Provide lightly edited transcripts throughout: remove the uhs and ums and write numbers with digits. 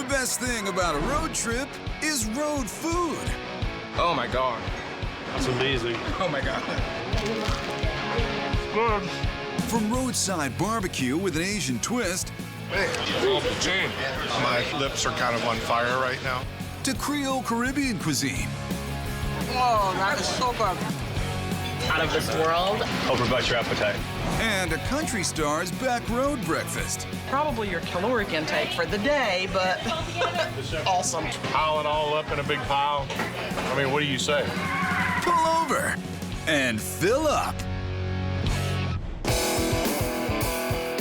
best thing about a road trip is road food. Oh my God. That's amazing. Oh my God. Good. From roadside barbecue with an Asian twist My lips are kind of on fire right now. to Creole Caribbean cuisine. Oh, that is so good. Out of this world. Overbite your appetite. And a country star's back road breakfast. Probably your caloric intake for the day, but awesome. Pile it all up in a big pile. I mean, what do you say? Pull over and fill up.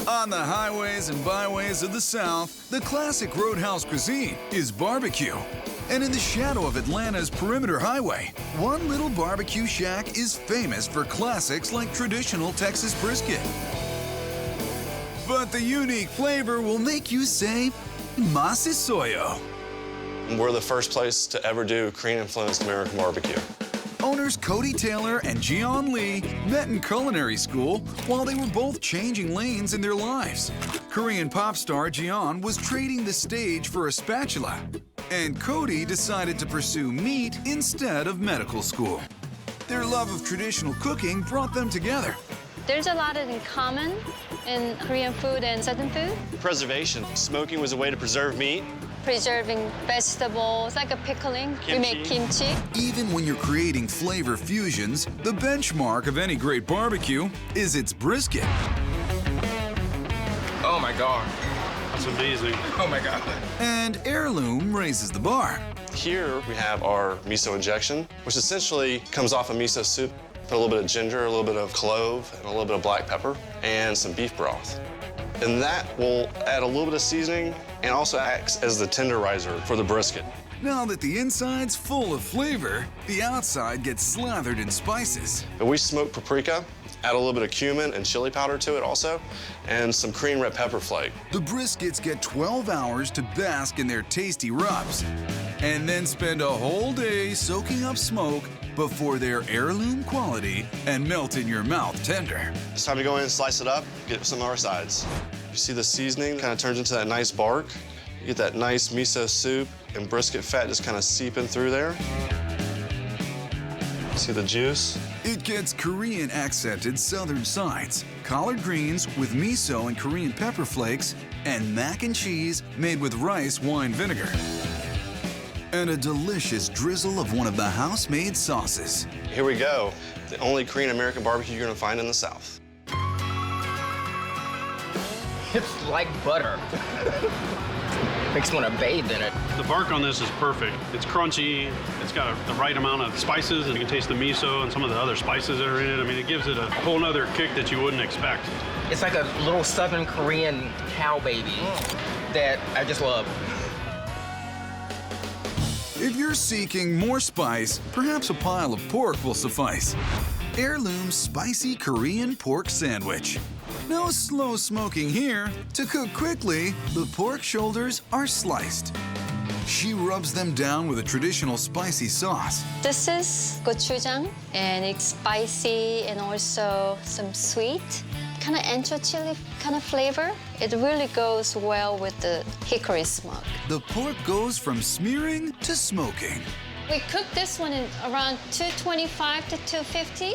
On the highways and byways of the South, the classic roadhouse cuisine is barbecue. And in the shadow of Atlanta's Perimeter Highway, one little barbecue shack is famous for classics like traditional Texas brisket. But the unique flavor will make you say, Masisoyo. We're the first place to ever do Korean-influenced American barbecue. Owners Cody Taylor and Jeon Lee met in culinary school while they were both changing lanes in their lives. Korean pop star Jeon was trading the stage for a spatula, and Cody decided to pursue meat instead of medical school. Their love of traditional cooking brought them together. There's a lot in common in Korean food and Southern food. Preservation. Smoking was a way to preserve meat. Preserving vegetables, like a pickling. We make kimchi. Even when you're creating flavor fusions, the benchmark of any great barbecue is its brisket. Oh my God. That's amazing. Oh my God. And heirloom raises the bar. Here we have our miso injection, which essentially comes off a miso soup. Put a little bit of ginger, a little bit of clove, and a little bit of black pepper, and some beef broth. And that will add a little bit of seasoning and also acts as the tenderizer for the brisket. Now that the inside's full of flavor, the outside gets slathered in spices. But we smoke paprika, add a little bit of cumin and chili powder to it also, and some Korean red pepper flake. The briskets get 12 hours to bask in their tasty rubs, and then spend a whole day soaking up smoke before they're heirloom quality and melt in your mouth tender. It's time to go in and slice it up, get some of our sides. You see the seasoning kind of turns into that nice bark. You get that nice miso soup and brisket fat just kind of seeping through there. See the juice? It gets Korean accented southern sides, collard greens with miso and Korean pepper flakes, and mac and cheese made with rice wine vinegar. And a delicious drizzle of one of the house-made sauces. Here we go. The only Korean American barbecue you're gonna find in the South. It's like butter. Makes me want to bathe in it. The bark on this is perfect. It's crunchy. It's got the right amount of spices, and you can taste the miso and some of the other spices that are in it. I mean, it gives it a whole nother kick that you wouldn't expect. It's like a little Southern Korean cow baby that I just love. If you're seeking more spice, perhaps a pile of pork will suffice. Heirloom Spicy Korean Pork Sandwich. No slow smoking here. To cook quickly, the pork shoulders are sliced. She rubs them down with a traditional spicy sauce. This is gochujang, and it's spicy and also some sweet, kind of ancho chili kind of flavor. It really goes well with the hickory smoke. The pork goes from smearing to smoking. We cook this one in around 225 to 250.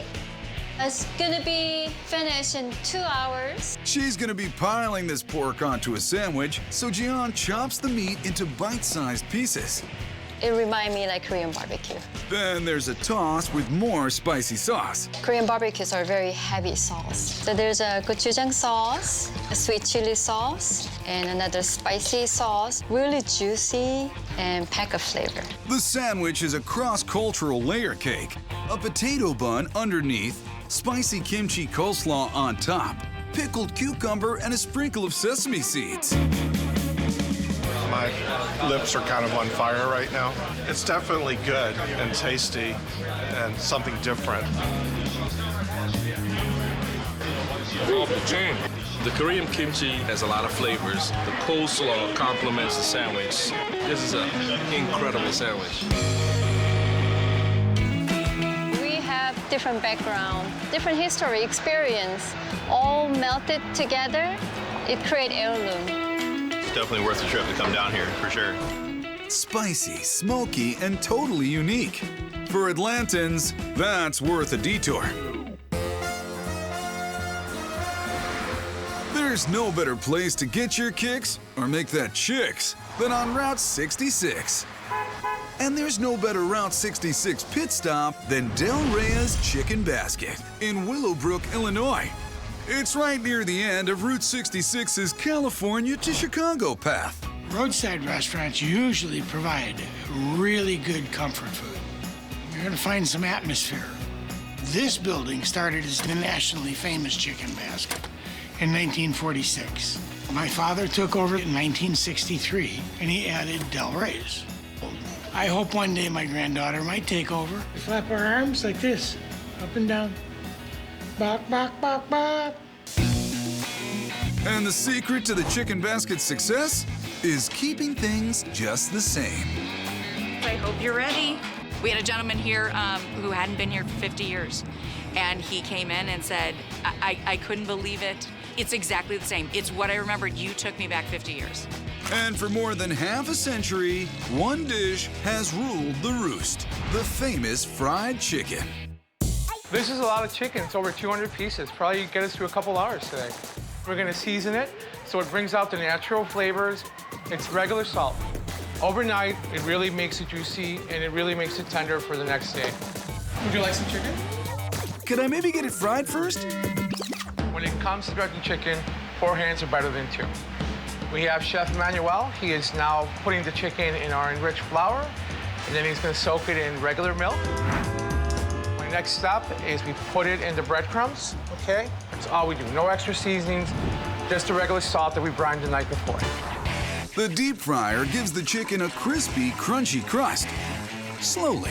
It's gonna be finished in 2 hours. She's gonna be piling this pork onto a sandwich, so Jeon chops the meat into bite-sized pieces. It reminds me like Korean barbecue. Then there's a toss with more spicy sauce. Korean barbecues are very heavy sauce. So there's a gochujang sauce, a sweet chili sauce, and another spicy sauce, really juicy and pack of flavor. The sandwich is a cross-cultural layer cake. A potato bun underneath, spicy kimchi coleslaw on top, pickled cucumber, and a sprinkle of sesame seeds. My lips are kind of on fire right now. It's definitely good and tasty and something different. The Korean kimchi has a lot of flavors. The coleslaw complements the sandwich. This is an incredible sandwich. We have different background, different history, experience, all melted together. It creates heirloom. definitely worth the trip to come down here, for sure. Spicy, smoky, and totally unique. For Atlantans, that's worth a detour. There's no better place to get your kicks or make that chicks than on Route 66. And there's no better Route 66 pit stop than Del Rey's Chicken Basket in Willowbrook, Illinois. It's right near the end of Route 66's California to Chicago path. Roadside restaurants usually provide really good comfort food. You're gonna find some atmosphere. This building started as the nationally famous Chicken Basket in 1946. My father took over in 1963, and he added Del Rey's. I hope one day my granddaughter might take over. Flap our arms like this, up and down. Bok, bok, bok, bok. And the secret to the Chicken Basket's success is keeping things just the same. I hope you're ready. We had a gentleman here who hadn't been here for 50 years, and he came in and said, I couldn't believe it. It's exactly the same. It's what I remembered. You took me back 50 years. And for more than half a century, one dish has ruled the roost, the famous fried chicken. This is a lot of chicken. It's over 200 pieces. Probably get us through a couple hours today. We're gonna season it so it brings out the natural flavors. It's regular salt. Overnight, it really makes it juicy and it really makes it tender for the next day. Would you like some chicken? Could I maybe get it fried first? When it comes to directing chicken, 4 hands are better than 2. We have Chef Emmanuel. He is now putting the chicken in our enriched flour, and then he's gonna soak it in regular milk. My next step is we put it in the breadcrumbs, okay? That's all we do. No extra seasonings, just the regular salt that we brined the night before. The deep fryer gives the chicken a crispy, crunchy crust. Slowly.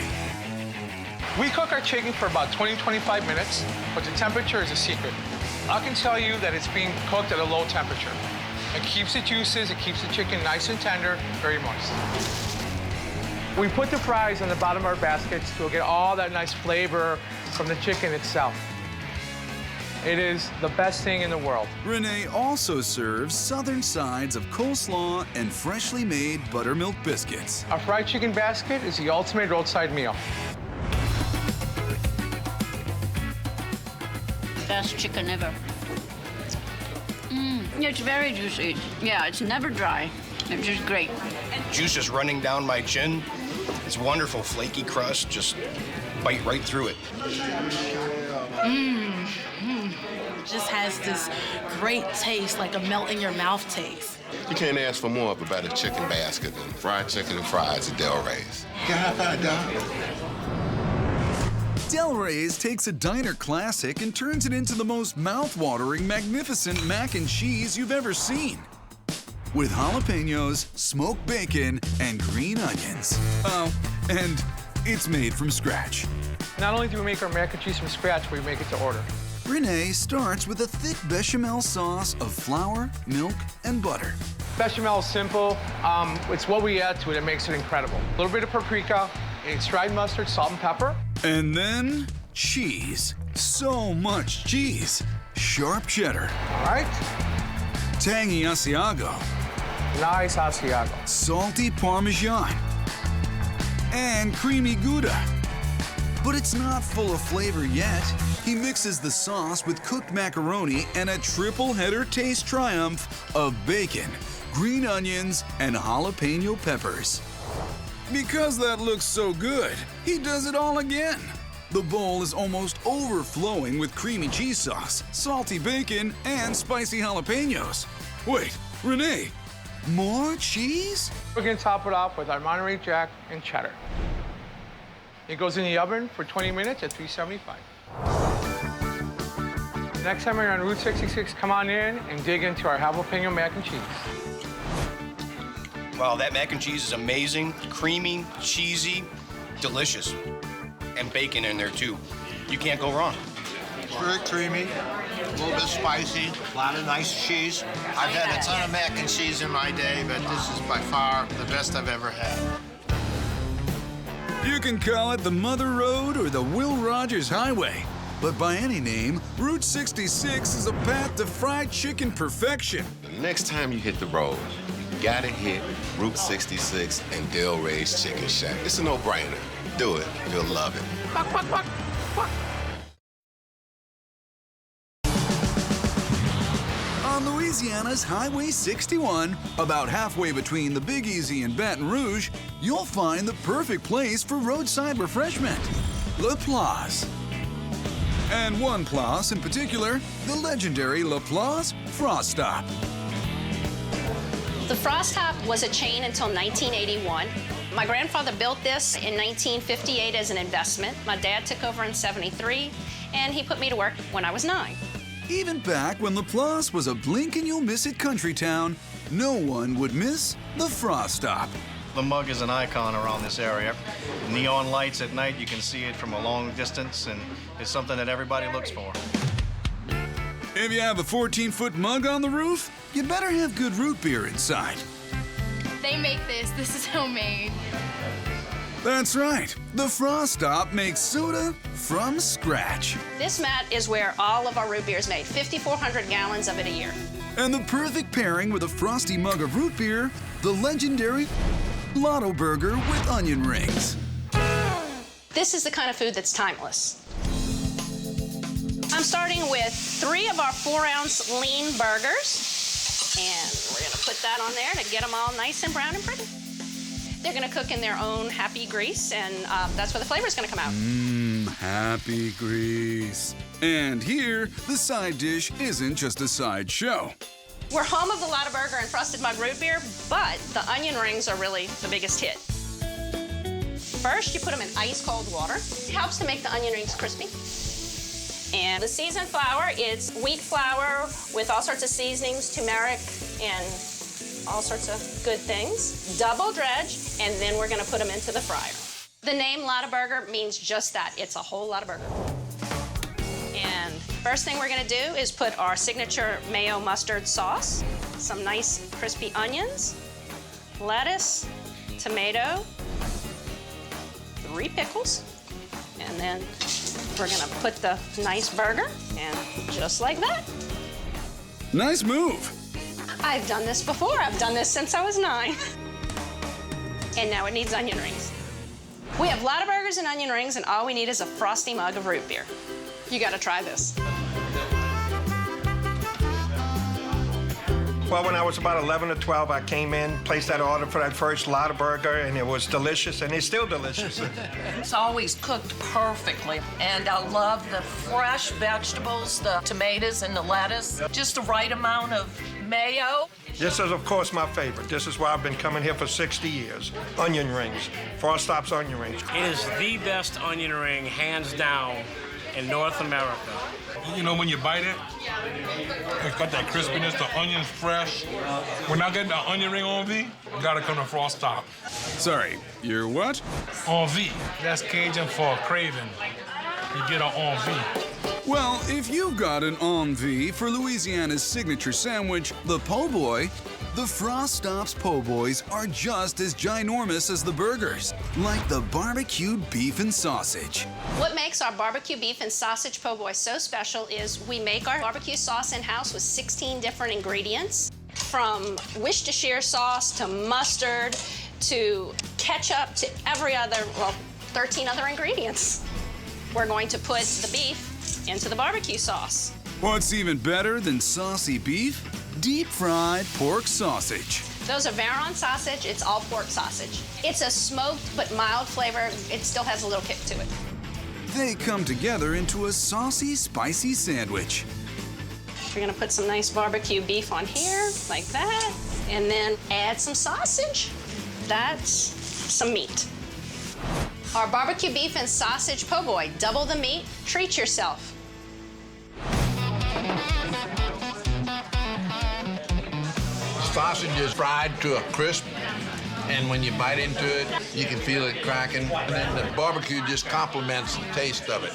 We cook our chicken for about 20-25 minutes, but the temperature is a secret. I can tell you that it's being cooked at a low temperature. It keeps the juices, it keeps the chicken nice and tender, very moist. We put the fries on the bottom of our baskets to get all that nice flavor from the chicken itself. It is the best thing in the world. Renee also serves southern sides of coleslaw and freshly made buttermilk biscuits. Our fried chicken basket is the ultimate roadside meal. Best chicken ever. It's very juicy. Yeah, it's never dry. It's just great. Juice is running down my chin. It's wonderful, flaky crust. Just bite right through it. Just has this great taste, like a melt in your mouth taste. You can't ask for more of about a chicken basket than fried chicken and fries at Del Rey's. Del Rey's takes a diner classic and turns it into the most mouth-watering, magnificent mac and cheese you've ever seen. With jalapenos, smoked bacon, and green onions. Oh, and it's made from scratch. Not only do we make our mac and cheese from scratch, we make it to order. Renee starts with a thick bechamel sauce of flour, milk, and butter. Bechamel is simple. It's what we add to it that makes it incredible. A little bit of paprika, it's dried mustard, salt and pepper. And then cheese. So much cheese. Sharp cheddar. All right. Tangy Asiago. Nice Asiago. Salty Parmesan. And creamy Gouda. But it's not full of flavor yet. He mixes the sauce with cooked macaroni and a triple header taste triumph of bacon, green onions, and jalapeno peppers. Because that looks so good, he does it all again. The bowl is almost overflowing with creamy cheese sauce, salty bacon, and spicy jalapenos. Wait, Renee, more cheese? We're gonna top it off with our Monterey Jack and cheddar. It goes in the oven for 20 minutes at 375. Next time you're on Route 66, come on in and dig into our jalapeno mac and cheese. Wow, that mac and cheese is amazing, creamy, cheesy, delicious. And bacon in there too. You can't go wrong. It's very creamy, a little bit spicy, a lot of nice cheese. I've had a ton of mac and cheese in my day, but this is by far the best I've ever had. You can call it the Mother Road or the Will Rogers Highway. But by any name, Route 66 is a path to fried chicken perfection. The next time you hit the road, gotta hit Route 66 and Del Rey's Chicken Shack. It's a no-brainer. Do it. You'll love it. Quack, quack, quack, quack. On Louisiana's Highway 61, about halfway between the Big Easy and Baton Rouge, you'll find the perfect place for roadside refreshment, La Place. And one place in particular, the legendary La Place Frost Stop. The Frost Stop was a chain until 1981. My grandfather built this in 1958 as an investment. My dad took over in 73, and he put me to work when I was 9. Even back when La Place was a blink-and-you'll-miss-it country town, no one would miss the Frost Stop. The mug is an icon around this area. Neon lights at night, you can see it from a long distance, and it's something that everybody looks for. If you have a 14-foot mug on the roof, you better have good root beer inside. They make this. This is homemade. That's right. The Frost Stop makes soda from scratch. This mat is where all of our root beer is made, 5,400 gallons of it a year. And the perfect pairing with a frosty mug of root beer, the legendary Lotto Burger with onion rings. This is the kind of food that's timeless. I'm starting with 3 of our 4-ounce lean burgers. And we're gonna put that on there to get them all nice and brown and pretty. They're gonna cook in their own happy grease, and that's where the flavor's gonna come out. Happy grease. And here, the side dish isn't just a sideshow. We're home of the Lotta Burger and Frosted Mug Root Beer, but the onion rings are really the biggest hit. First, you put them in ice cold water. It helps to make the onion rings crispy. And the seasoned flour, it's wheat flour with all sorts of seasonings, turmeric, and all sorts of good things. Double dredge, and then we're gonna put them into the fryer. The name Lotta Burger means just that. It's a whole Lotta Burger. And first thing we're gonna do is put our signature mayo mustard sauce, some nice crispy onions, lettuce, tomato, 3 pickles, and then we're gonna put the nice burger, and just like that. Nice move. I've done this before. I've done this since I was 9. And now it needs onion rings. We have Lotta Burgers and onion rings, and all we need is a frosty mug of root beer. You gotta try this. Well, when I was about 11 or 12, I came in, placed that order for that first Lotta Burger, and it was delicious, and it's still delicious. It's always cooked perfectly, and I love the fresh vegetables, the tomatoes and the lettuce, just the right amount of mayo. This is, of course, my favorite. This is why I've been coming here for 60 years. Onion rings, Frost Stop's onion rings. It is the best onion ring, hands down, in North America. You know, when you bite it, it's got that crispiness, the onion's fresh. When I get the onion ring en vie, you gotta come to Frost Stop. Sorry, you're what? En vie. That's Cajun for craving. You get an en vie. Well, if you've got an envie for Louisiana's signature sandwich, the po' boy, the Frost Stop's po' boys are just as ginormous as the burgers, like the barbecued beef and sausage. What makes our barbecue beef and sausage po' boy so special is we make our barbecue sauce in-house with 16 different ingredients, from Worcestershire sauce to mustard to ketchup to every other, well, 13 other ingredients. We're going to put the beef into the barbecue sauce. What's even better than saucy beef? Deep-fried pork sausage. Those are Varon sausage. It's all pork sausage. It's a smoked but mild flavor. It still has a little kick to it. They come together into a saucy, spicy sandwich. We're gonna put some nice barbecue beef on here, like that, and then add some sausage. That's some meat. Our barbecue beef and sausage po' boy. Double the meat, treat yourself. Sausage is fried to a crisp, and when you bite into it, you can feel it cracking. And then the barbecue just complements the taste of it.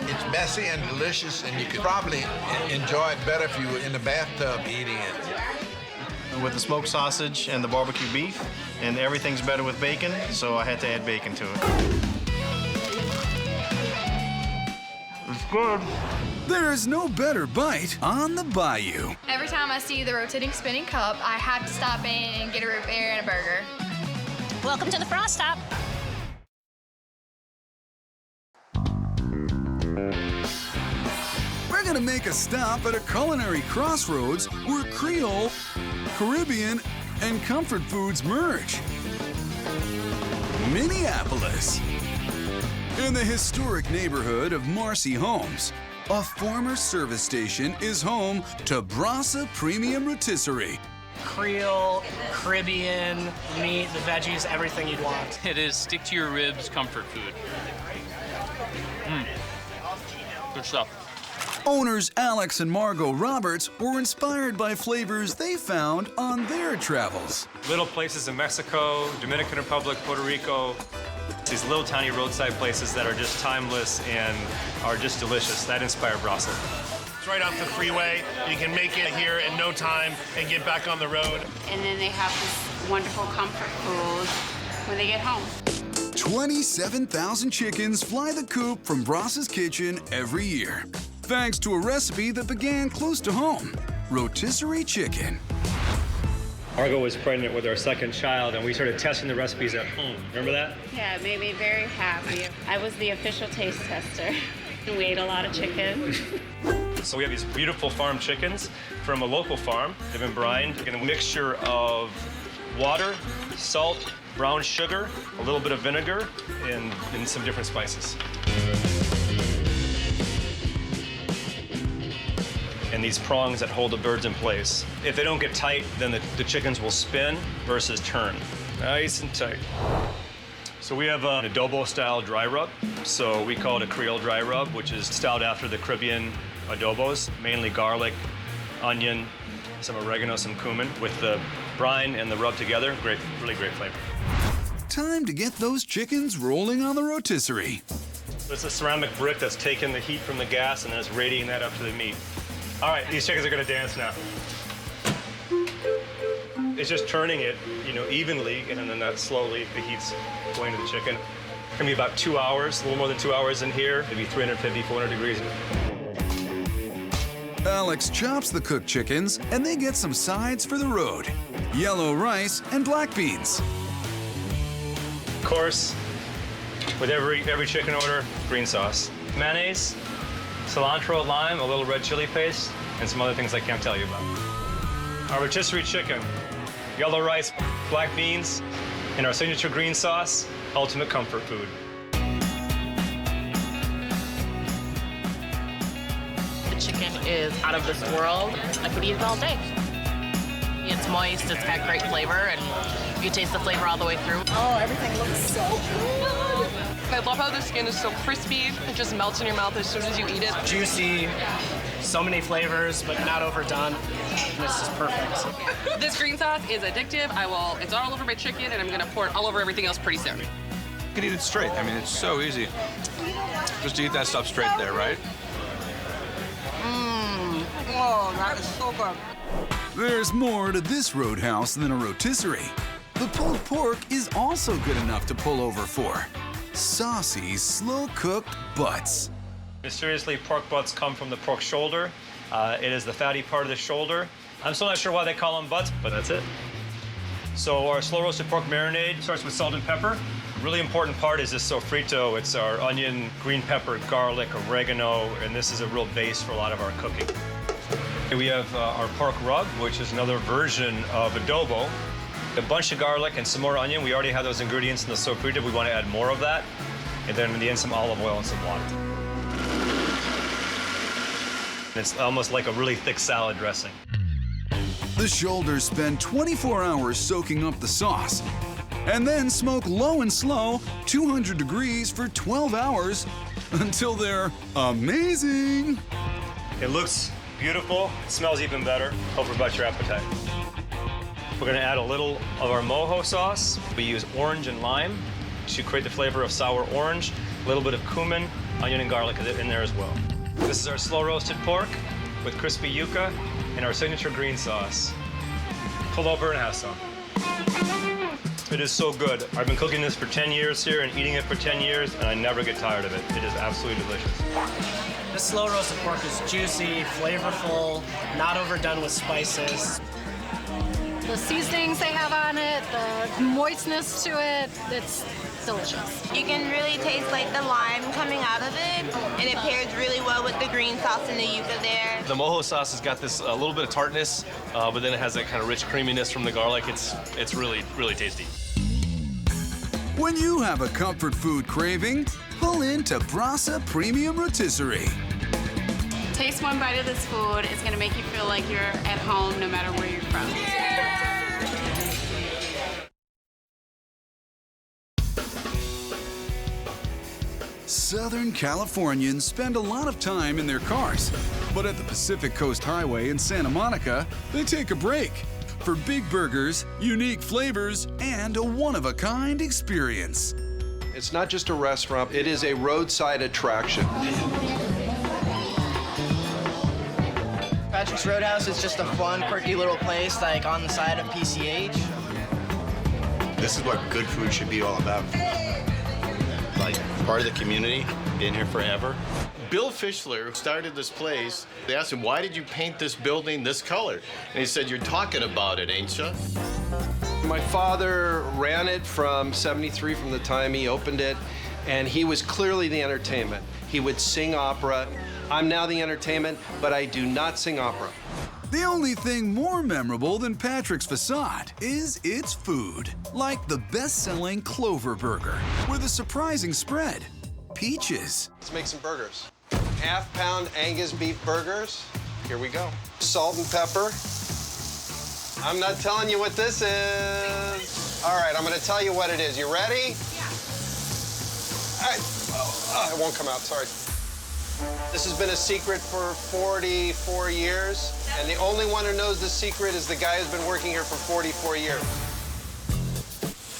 It's messy and delicious, and you could probably enjoy it better if you were in the bathtub eating it. With the smoked sausage and the barbecue beef, and everything's better with bacon, so I had to add bacon to it. It's good. There's no better bite on the bayou. Every time I see the rotating spinning cup, I have to stop in and get a root beer and a burger. Welcome to the Frost Top. We're gonna make a stop at a culinary crossroads where Creole, Caribbean, and comfort foods merge. Minneapolis. In the historic neighborhood of Marcy Homes, a former service station is home to Brasa Premium Rotisserie. Creole, Caribbean, meat, the veggies, everything you'd want. It is stick to your ribs comfort food. Good stuff. Owners Alex and Margot Roberts were inspired by flavors they found on their travels. Little places in Mexico, Dominican Republic, Puerto Rico, these little tiny roadside places that are just timeless and are just delicious. That inspired Brasa. It's right off the freeway. You can make it here in no time and get back on the road. And then they have this wonderful comfort food when they get home. 27,000 chickens fly the coop from Brasa's kitchen every year, thanks to a recipe that began close to home, rotisserie chicken. Margot was pregnant with our second child, and we started testing the recipes at home. Remember that? Yeah, it made me very happy. I was the official taste tester. We ate a lot of chicken. So we have these beautiful farm chickens from a local farm. They've been brined in a mixture of water, salt, brown sugar, a little bit of vinegar, and some different spices. And these prongs that hold the birds in place. If they don't get tight, then the chickens will spin versus turn. Nice and tight. So we have an adobo-style dry rub. So we call it a Creole dry rub, which is styled after the Caribbean adobos, mainly garlic, onion, some oregano, some cumin. With the brine and the rub together, great, really great flavor. Time to get those chickens rolling on the rotisserie. It's a ceramic brick that's taking the heat from the gas and then it's radiating that up to the meat. All right, these chickens are gonna dance now. It's just turning it, evenly, and then that slowly, the heat's going to the chicken. It's gonna be about 2 hours, a little more than 2 hours in here, maybe 350, 400 degrees. Alex chops the cooked chickens, and they get some sides for the road: yellow rice and black beans. Of course, with every chicken order, green sauce, mayonnaise, cilantro, lime, a little red chili paste, and some other things I can't tell you about. Our rotisserie chicken, yellow rice, black beans, and our signature green sauce, ultimate comfort food. The chicken is out of this world. I could eat it all day. It's moist, it's got great flavor, and you taste the flavor all the way through. Oh, everything looks so good. I love how the skin is so crispy. It just melts in your mouth as soon as you eat it. Juicy, so many flavors, but not overdone. This is perfect. This green sauce is addictive. It's all over my chicken, and I'm gonna pour it all over everything else pretty soon. You can eat it straight. I mean, it's so easy. Just to eat that stuff straight there, right? Oh, that is so good. There's more to this roadhouse than a rotisserie. The pulled pork is also good enough to pull over for. Saucy, slow-cooked butts. Mysteriously, pork butts come from the pork shoulder. It is the fatty part of the shoulder. I'm still not sure why they call them butts, but that's it. So our slow roasted pork marinade starts with salt and pepper. A really important part is this sofrito. It's our onion, green pepper, garlic, oregano, and this is a real base for a lot of our cooking. We have our pork rub, which is another version of adobo. A bunch of garlic and some more onion. We already have those ingredients in the sofrito. We want to add more of that. And then in the end, some olive oil and some water. It's almost like a really thick salad dressing. The shoulders spend 24 hours soaking up the sauce, and then smoke low and slow, 200 degrees for 12 hours, until they're amazing. It looks beautiful. It smells even better. Hope it brought your appetite. We're gonna add a little of our mojo sauce. We use orange and lime to create the flavor of sour orange, a little bit of cumin, onion and garlic in there as well. This is our slow roasted pork with crispy yuca and our signature green sauce. Pull over and have some. It is so good. I've been cooking this for 10 years here and eating it for 10 years, and I never get tired of it. It is absolutely delicious. The slow roasted pork is juicy, flavorful, not overdone with spices. The seasonings they have on it, the moistness to it, it's delicious. You can really taste like the lime coming out of it, and it pairs really well with the green sauce and the yuca there. The mojo sauce has got this a little bit of tartness, but then it has that kind of rich creaminess from the garlic. It's really, really tasty. When you have a comfort food craving, pull into Brasa Premium Rotisserie. Taste one bite of this food. It's going to make you feel like you're at home no matter where you're from. Southern Californians spend a lot of time in their cars, but at the Pacific Coast Highway in Santa Monica, they take a break for big burgers, unique flavors, and a one-of-a-kind experience. It's not just a restaurant, it is a roadside attraction. Patrick's Roadhouse is just a fun, quirky little place, like on the side of PCH. This is what good food should be all about. Like, part of the community, been here forever. Bill Fischler started this place. They asked him, why did you paint this building this color? And he said, you're talking about it, ain't you? My father ran it from '73, from the time he opened it, and he was clearly the entertainment. He would sing opera. I'm now the entertainment, but I do not sing opera. The only thing more memorable than Patrick's facade is its food, like the best-selling Clover Burger, with a surprising spread, peaches. Let's make some burgers. Half-pound Angus beef burgers. Here we go. Salt and pepper. I'm not telling you what this is. All right, I'm gonna tell you what it is. You ready? Yeah. It won't come out, sorry. This has been a secret for 44 years, and the only one who knows the secret is the guy who's been working here for 44 years.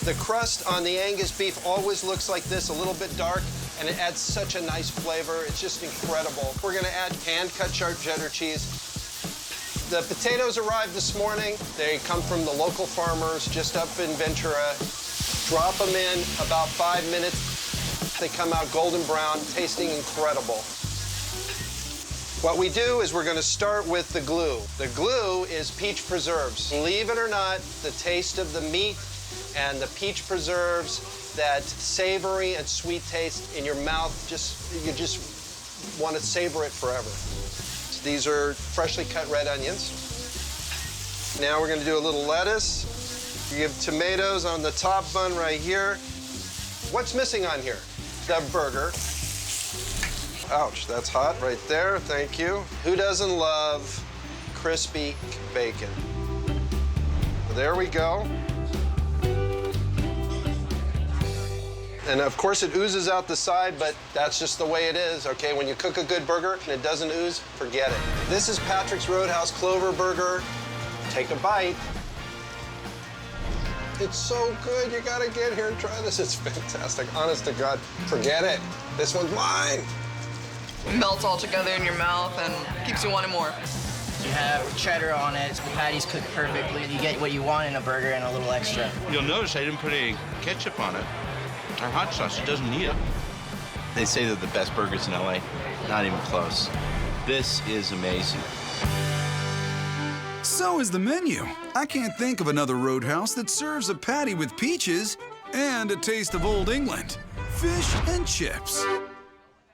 The crust on the Angus beef always looks like this, a little bit dark, and it adds such a nice flavor. It's just incredible. We're gonna add hand-cut sharp cheddar cheese. The potatoes arrived this morning. They come from the local farmers just up in Ventura. Drop them in about 5 minutes. They come out golden brown, tasting incredible. What we do is we're going to start with the glue. The glue is peach preserves. Believe it or not, the taste of the meat and the peach preserves, that savory and sweet taste in your mouth, you just want to savor it forever. These are freshly cut red onions. Now we're going to do a little lettuce. You have tomatoes on the top bun right here. What's missing on here? The burger. Ouch, that's hot right there, thank you. Who doesn't love crispy bacon? There we go. And of course it oozes out the side, but that's just the way it is, okay? When you cook a good burger and it doesn't ooze, forget it. This is Patrick's Roadhouse Clover Burger. Take a bite. It's so good, you gotta get here and try this. It's fantastic, honest to God. Forget it, this one's mine. It melts all together in your mouth and keeps you wanting more. You have cheddar on it, the patty's cooked perfectly. You get what you want in a burger and a little extra. You'll notice I didn't put any ketchup on it. Our hot sauce, it doesn't need it. They say they're the best burgers in LA. Not even close. This is amazing. So is the menu. I can't think of another roadhouse that serves a patty with peaches and a taste of Old England. Fish and chips.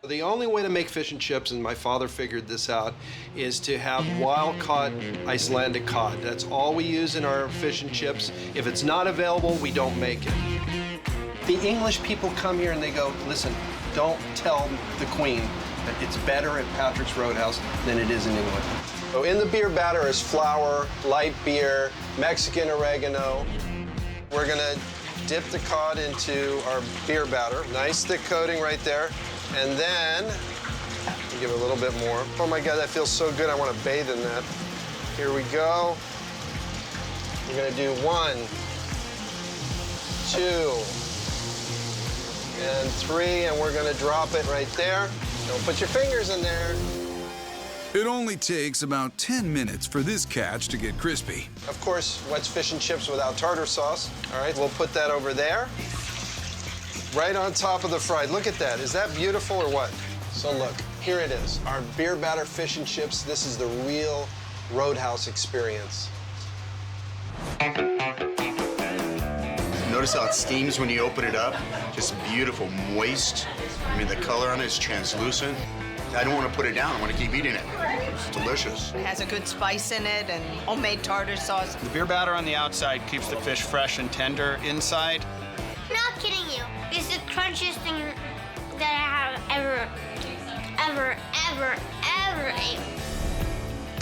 The only way to make fish and chips, and my father figured this out, is to have wild-caught Icelandic cod. That's all we use in our fish and chips. If it's not available, we don't make it. The English people come here and they go, listen, don't tell the Queen that it's better at Patrick's Roadhouse than it is in England. So in the beer batter is flour, light beer, Mexican oregano. We're gonna dip the cod into our beer batter. Nice thick coating right there. And then, give it a little bit more. Oh my God, that feels so good. I want to bathe in that. Here we go. We're gonna do 1, 2, and 3, and we're gonna drop it right there. Don't put your fingers in there. It only takes about 10 minutes for this catch to get crispy. Of course, what's fish and chips without tartar sauce? All right, we'll put that over there. Right on top of the fried. Look at that. Is that beautiful or what? So look, Here it is, our beer batter fish and chips. This is the real Roadhouse experience. Notice how it steams when you open it up? Just beautiful, moist. I mean, the color on it is translucent. I don't want to put it down. I want to keep eating it. It's delicious. It has a good spice in it and homemade tartar sauce. The beer batter on the outside keeps the fish fresh and tender inside. I'm not kidding you. It's the crunchiest thing that I have ever ate.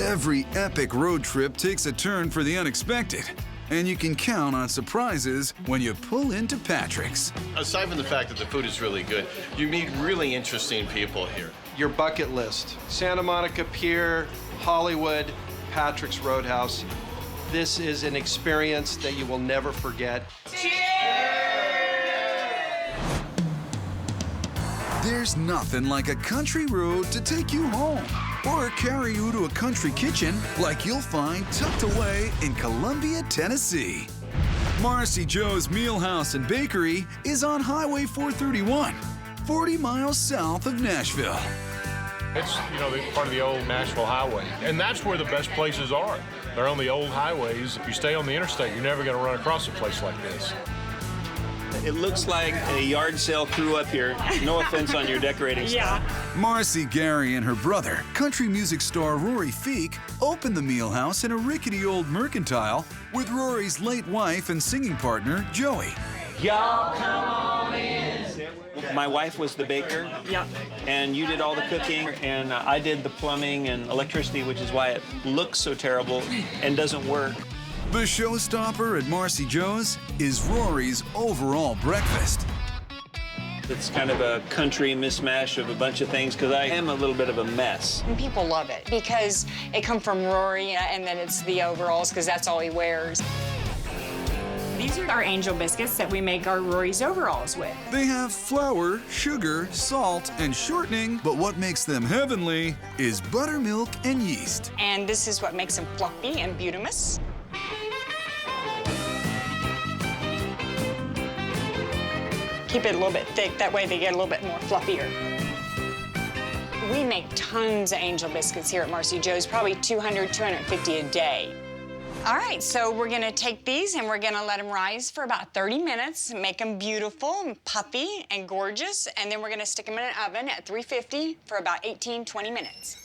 Every epic road trip takes a turn for the unexpected, and you can count on surprises when you pull into Patrick's. Aside from the fact that the food is really good, you meet really interesting people here. Your bucket list. Santa Monica Pier, Hollywood, Patrick's Roadhouse. This is an experience that you will never forget. There's nothing like a country road to take you home or carry you to a country kitchen like you'll find tucked away in Columbia, Tennessee. Marcy Joe's Meal House and Bakery is on Highway 431, 40 miles south of Nashville. It's, part of the old Nashville highway, and that's where the best places are. They're on the old highways. If you stay on the interstate, you're never going to run across a place like this. It looks like a yard sale crew up here. No offense on your decorating stuff. Marcy Gary and her brother, country music star Rory Feek, opened the Meal House in a rickety old mercantile with Rory's late wife and singing partner, Joey. Y'all come on in. My wife was the baker. Yep. And you did all the cooking, and I did the plumbing and electricity, which is why it looks so terrible and doesn't work. The showstopper at Marcy Joe's is Rory's overall breakfast. It's kind of a country mismatch of a bunch of things because I am a little bit of a mess. And people love it because it comes from Rory, and then it's the overalls because that's all he wears. These are our angel biscuits that we make our Rory's overalls with. They have flour, sugar, salt, and shortening, but what makes them heavenly is buttermilk and yeast. And this is what makes them fluffy and beautimous. Keep it a little bit thick, that way they get a little bit more fluffier. We make tons of angel biscuits here at Marcy Joe's, probably 200, 250 a day. All right, so we're gonna take these and we're gonna let them rise for about 30 minutes, make them beautiful and puffy and gorgeous, and then we're gonna stick them in an oven at 350 for about 18, 20 minutes.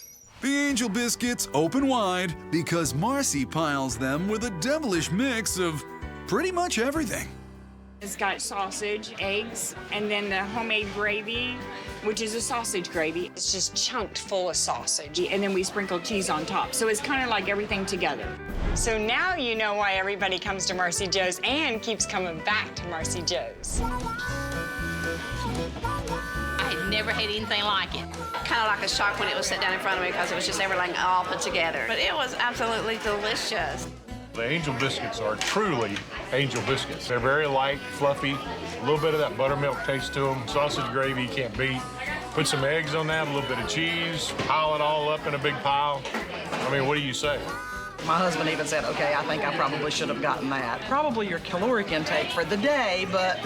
The angel biscuits open wide because Marcy piles them with a devilish mix of pretty much everything. It's got sausage, eggs, and then the homemade gravy, which is a sausage gravy. It's just chunked full of sausage, and then we sprinkle cheese on top. So it's kind of like everything together. So now you know why everybody comes to Marcy Joe's and keeps coming back to Marcy Joe's. I had never had anything like it. Kind of like a shock when it was set down in front of me because it was just everything all put together. But it was absolutely delicious. The angel biscuits are truly angel biscuits. They're very light, fluffy, a little bit of that buttermilk taste to them. Sausage gravy you can't beat. Put some eggs on that, a little bit of cheese, pile it all up in a big pile. I mean, what do you say? My husband even said, okay, I think I probably should have gotten that. Probably your caloric intake for the day, but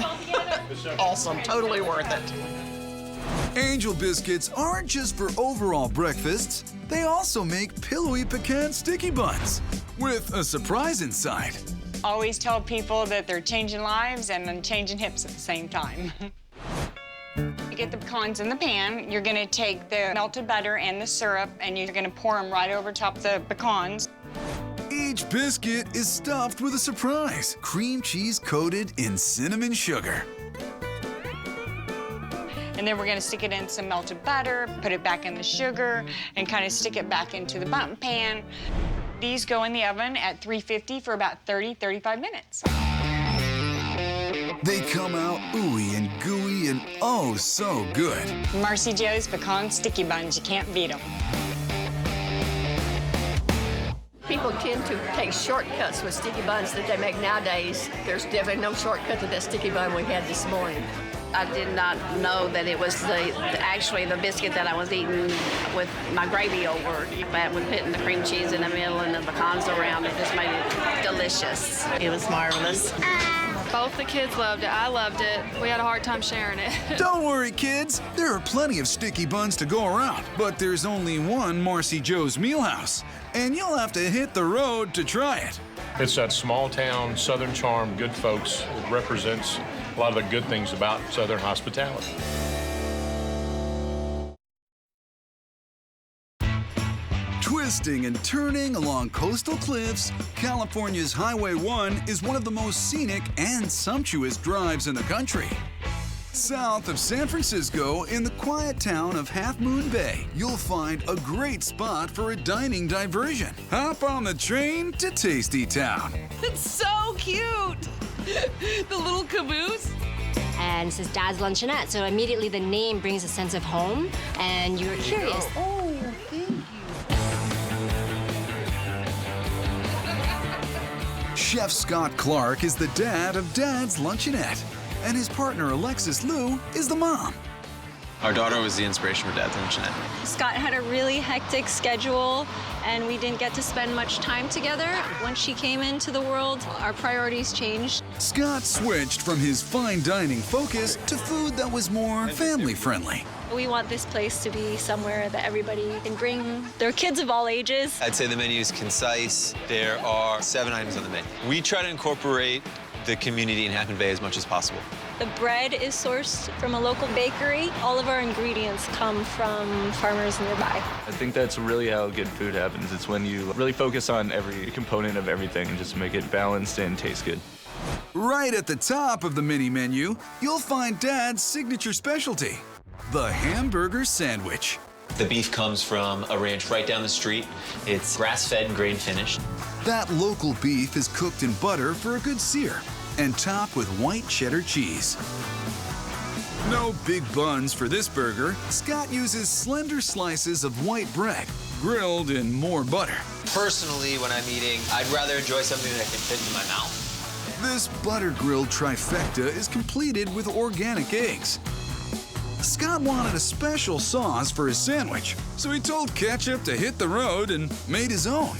awesome, totally worth it. Angel biscuits aren't just for overall breakfasts, they also make pillowy pecan sticky buns with a surprise inside. Always tell people that they're changing lives and then changing hips at the same time. You get the pecans in the pan. You're gonna take the melted butter and the syrup and you're gonna pour them right over top the pecans. Each biscuit is stuffed with a surprise, cream cheese coated in cinnamon sugar. And then we're gonna stick it in some melted butter, put it back in the sugar, and kind of stick it back into the bun pan. These go in the oven at 350 for about 30, 35 minutes. They come out ooey and gooey and oh so good. Marcy Joe's pecan sticky buns, you can't beat them. People tend to take shortcuts with sticky buns that they make nowadays. There's definitely no shortcut to that sticky bun we had this morning. I did not know that it was actually the biscuit that I was eating with my gravy over. But with putting the cream cheese in the middle and the pecans around, it just made it delicious. It was marvelous. Both the kids loved it. I loved it. We had a hard time sharing it. Don't worry, kids. There are plenty of sticky buns to go around, but there's only one Marcy Joe's Meal House, and you'll have to hit the road to try it. It's that small town, Southern charm, good folks. It represents a lot of the good things about Southern hospitality. Twisting and turning along coastal cliffs, California's Highway 1 is one of the most scenic and sumptuous drives in the country. South of San Francisco, in the quiet town of Half Moon Bay, you'll find a great spot for a dining diversion. Hop on the train to Tasty Town. It's so cute! The little caboose. And it says Dad's Luncheonette, so immediately the name brings a sense of home, and you're curious. Oh, thank you. Chef Scott Clark is the dad of Dad's Luncheonette, and his partner Alexis Liu is the mom. Our daughter was the inspiration for Dad's Luncheonette. Scott had a really hectic schedule, and we didn't get to spend much time together. Once she came into the world, our priorities changed. Scott switched from his fine dining focus to food that was more family-friendly. We want this place to be somewhere that everybody can bring their kids of all ages. I'd say the menu is concise. There are 7 items on the menu. We try to incorporate the community in Half Moon Bay as much as possible. The bread is sourced from a local bakery. All of our ingredients come from farmers nearby. I think that's really how good food happens. It's when you really focus on every component of everything and just make it balanced and taste good. Right at the top of the mini menu, you'll find Dad's signature specialty, the hamburger sandwich. The beef comes from a ranch right down the street. It's grass-fed and grain-finished. That local beef is cooked in butter for a good sear and topped with white cheddar cheese. No big buns for this burger. Scott uses slender slices of white bread, grilled in more butter. Personally, when I'm eating, I'd rather enjoy something that can fit in my mouth. This butter-grilled trifecta is completed with organic eggs. Scott wanted a special sauce for his sandwich, so he told Ketchup to hit the road and made his own.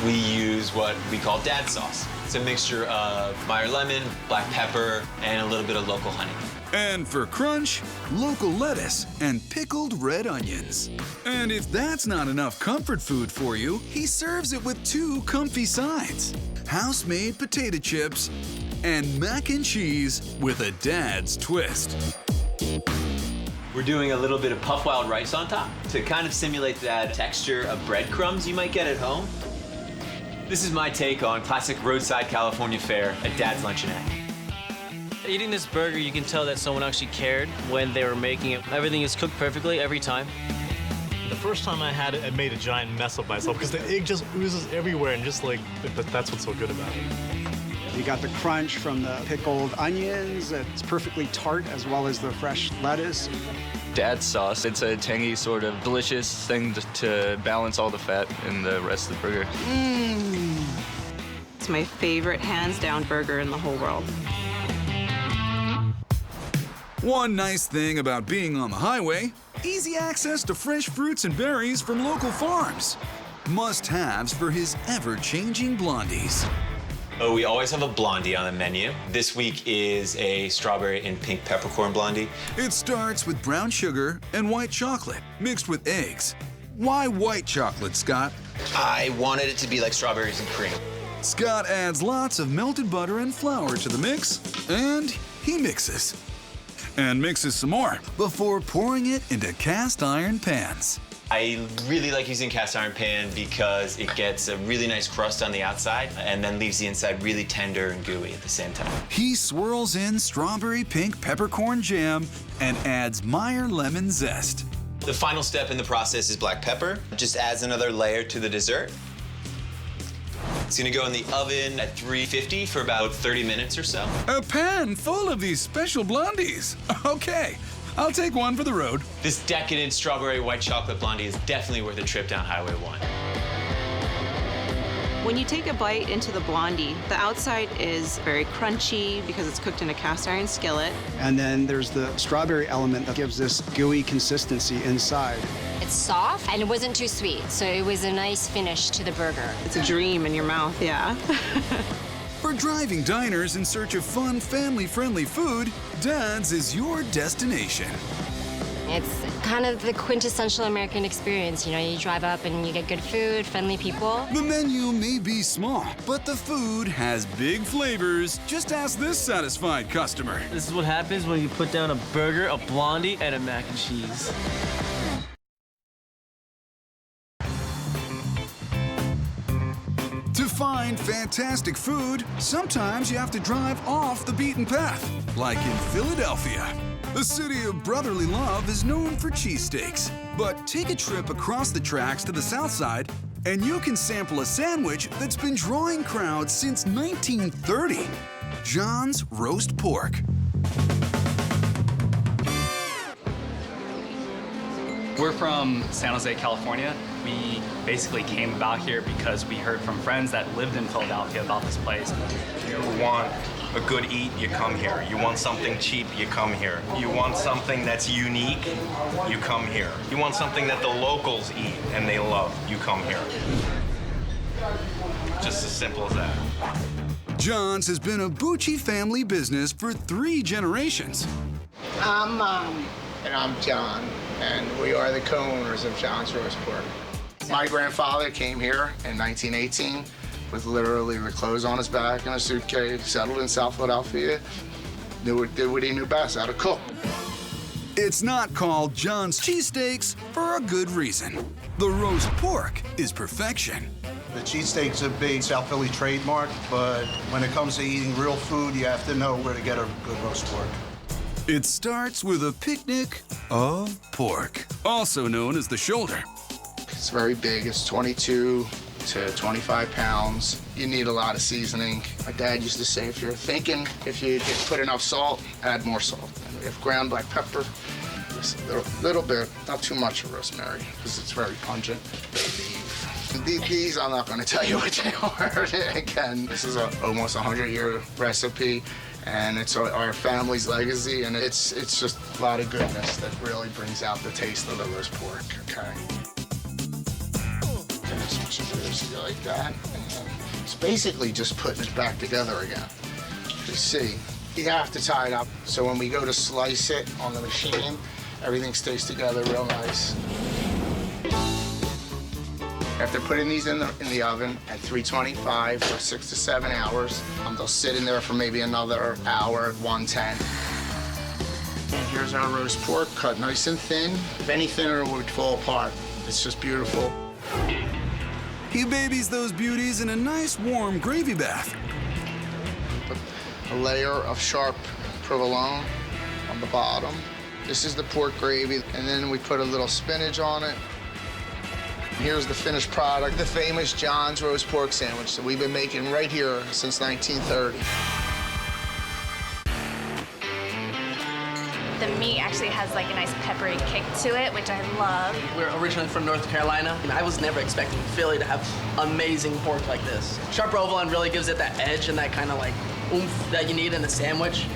We use what we call Dad sauce. It's a mixture of Meyer lemon, black pepper, and a little bit of local honey. And for crunch, local lettuce and pickled red onions. And if that's not enough comfort food for you, he serves it with 2 comfy sides: house-made potato chips and mac and cheese with a Dad's twist. We're doing a little bit of puff wild rice on top to kind of simulate that texture of breadcrumbs you might get at home. This is my take on classic roadside California fare at Dad's Luncheonette. Eating this burger, you can tell that someone actually cared when they were making it. Everything is cooked perfectly every time. The first time I had it, I made a giant mess of myself because the egg just oozes everywhere, and just like, that's what's so good about it. You got the crunch from the pickled onions. It's perfectly tart, as well as the fresh lettuce. Dad's sauce, it's a tangy sort of delicious thing to balance all the fat in the rest of the burger. It's my favorite hands-down burger in the whole world. One nice thing about being on the highway, easy access to fresh fruits and berries from local farms. Must-haves for his ever-changing blondies. Oh, we always have a blondie on the menu. This week is a strawberry and pink peppercorn blondie. It starts with brown sugar and white chocolate mixed with eggs. Why white chocolate, Scott? I wanted it to be like strawberries and cream. Scott adds lots of melted butter and flour to the mix, and he mixes. And mixes some more before pouring it into cast iron pans. I really like using cast iron pan because it gets a really nice crust on the outside and then leaves the inside really tender and gooey at the same time. He swirls in strawberry pink peppercorn jam and adds Meyer lemon zest. The final step in the process is black pepper. Just adds another layer to the dessert. It's gonna go in the oven at 350 for about 30 minutes or so. A pan full of these special blondies. Okay. I'll take one for the road. This decadent strawberry white chocolate blondie is definitely worth a trip down Highway 1. When you take a bite into the blondie, the outside is very crunchy because it's cooked in a cast iron skillet. And then there's the strawberry element that gives this gooey consistency inside. It's soft and it wasn't too sweet, so it was a nice finish to the burger. It's a dream in your mouth, yeah. For For driving diners in search of fun, family-friendly food, Dad's is your destination. It's kind of the quintessential American experience. You know, you drive up and you get good food, friendly people. The menu may be small, but the food has big flavors. Just ask this satisfied customer. This is what happens when you put down a burger, a blondie, and a mac and cheese. To find fantastic food, sometimes you have to drive off the beaten path, like in Philadelphia. The city of brotherly love is known for cheesesteaks. But take a trip across the tracks to the south side, and you can sample a sandwich that's been drawing crowds since 1930. John's Roast Pork. We're from San Jose, California. We basically came about here because we heard from friends that lived in Philadelphia about this place. You want a good eat, you come here. You want something cheap, you come here. You want something that's unique, you come here. You want something that the locals eat and they love, you come here. Just as simple as that. John's has been a Bucci family business for 3 generations. I'm Mom. And I'm John, and we are the co-owners of John's Roast Pork. My grandfather came here in 1918 with literally the clothes on his back and a suitcase, settled in South Philadelphia, did what he knew best, how to cook. It's not called John's Cheesesteaks for a good reason. The roast pork is perfection. The cheesesteak's a big South Philly trademark, but when it comes to eating real food, you have to know where to get a good roast pork. It starts with a picnic of pork, also known as the shoulder. It's very big. It's 22 to 25 pounds. You need a lot of seasoning. My dad used to say, if you're thinking, if you put enough salt, add more salt. And if ground black pepper, just a little bit, not too much of rosemary, because it's very pungent. These, I'm not going to tell you what they are. Again, this is almost a 100-year recipe. And it's our family's legacy, and it's just a lot of goodness that really brings out the taste of the roast pork, okay? Switch it like that. And it's basically just putting it back together again. You see, you have to tie it up, so when we go to slice it on the machine, everything stays together real nice. After putting these in the oven at 325 for 6 to 7 hours, they'll sit in there for maybe another hour at 110. And here's our roast pork, cut nice and thin. If any thinner, it would fall apart. It's just beautiful. He babies those beauties in a nice warm gravy bath. Put a layer of sharp provolone on the bottom. This is the pork gravy, and then we put a little spinach on it. Here's the finished product, the famous John's Roast Pork Sandwich that we've been making right here since 1930. The meat actually has like a nice peppery kick to it, which I love. We're originally from North Carolina, and I was never expecting Philly to have amazing pork like this. Sharp provolone really gives it that edge and that kind of like oomph that you need in a sandwich.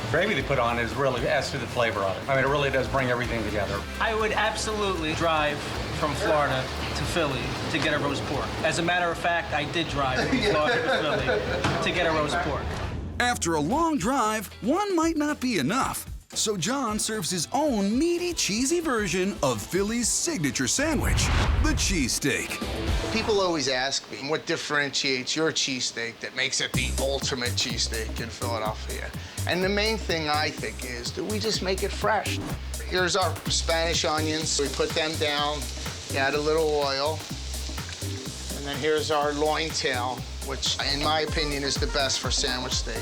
Gravy they put on is really adds to the flavor of it. I mean, it really does bring everything together. I would absolutely drive from Florida to Philly to get a roast pork. As a matter of fact, I did drive from Florida to Philly to get a roast pork. After a long drive, one might not be enough. So John serves his own meaty, cheesy version of Philly's signature sandwich, the cheesesteak. People always ask me, what differentiates your cheesesteak that makes it the ultimate cheesesteak in Philadelphia? And the main thing I think is, do we just make it fresh? Here's our Spanish onions. We put them down, add a little oil. And then here's our loin tail, which in my opinion is the best for sandwich steak.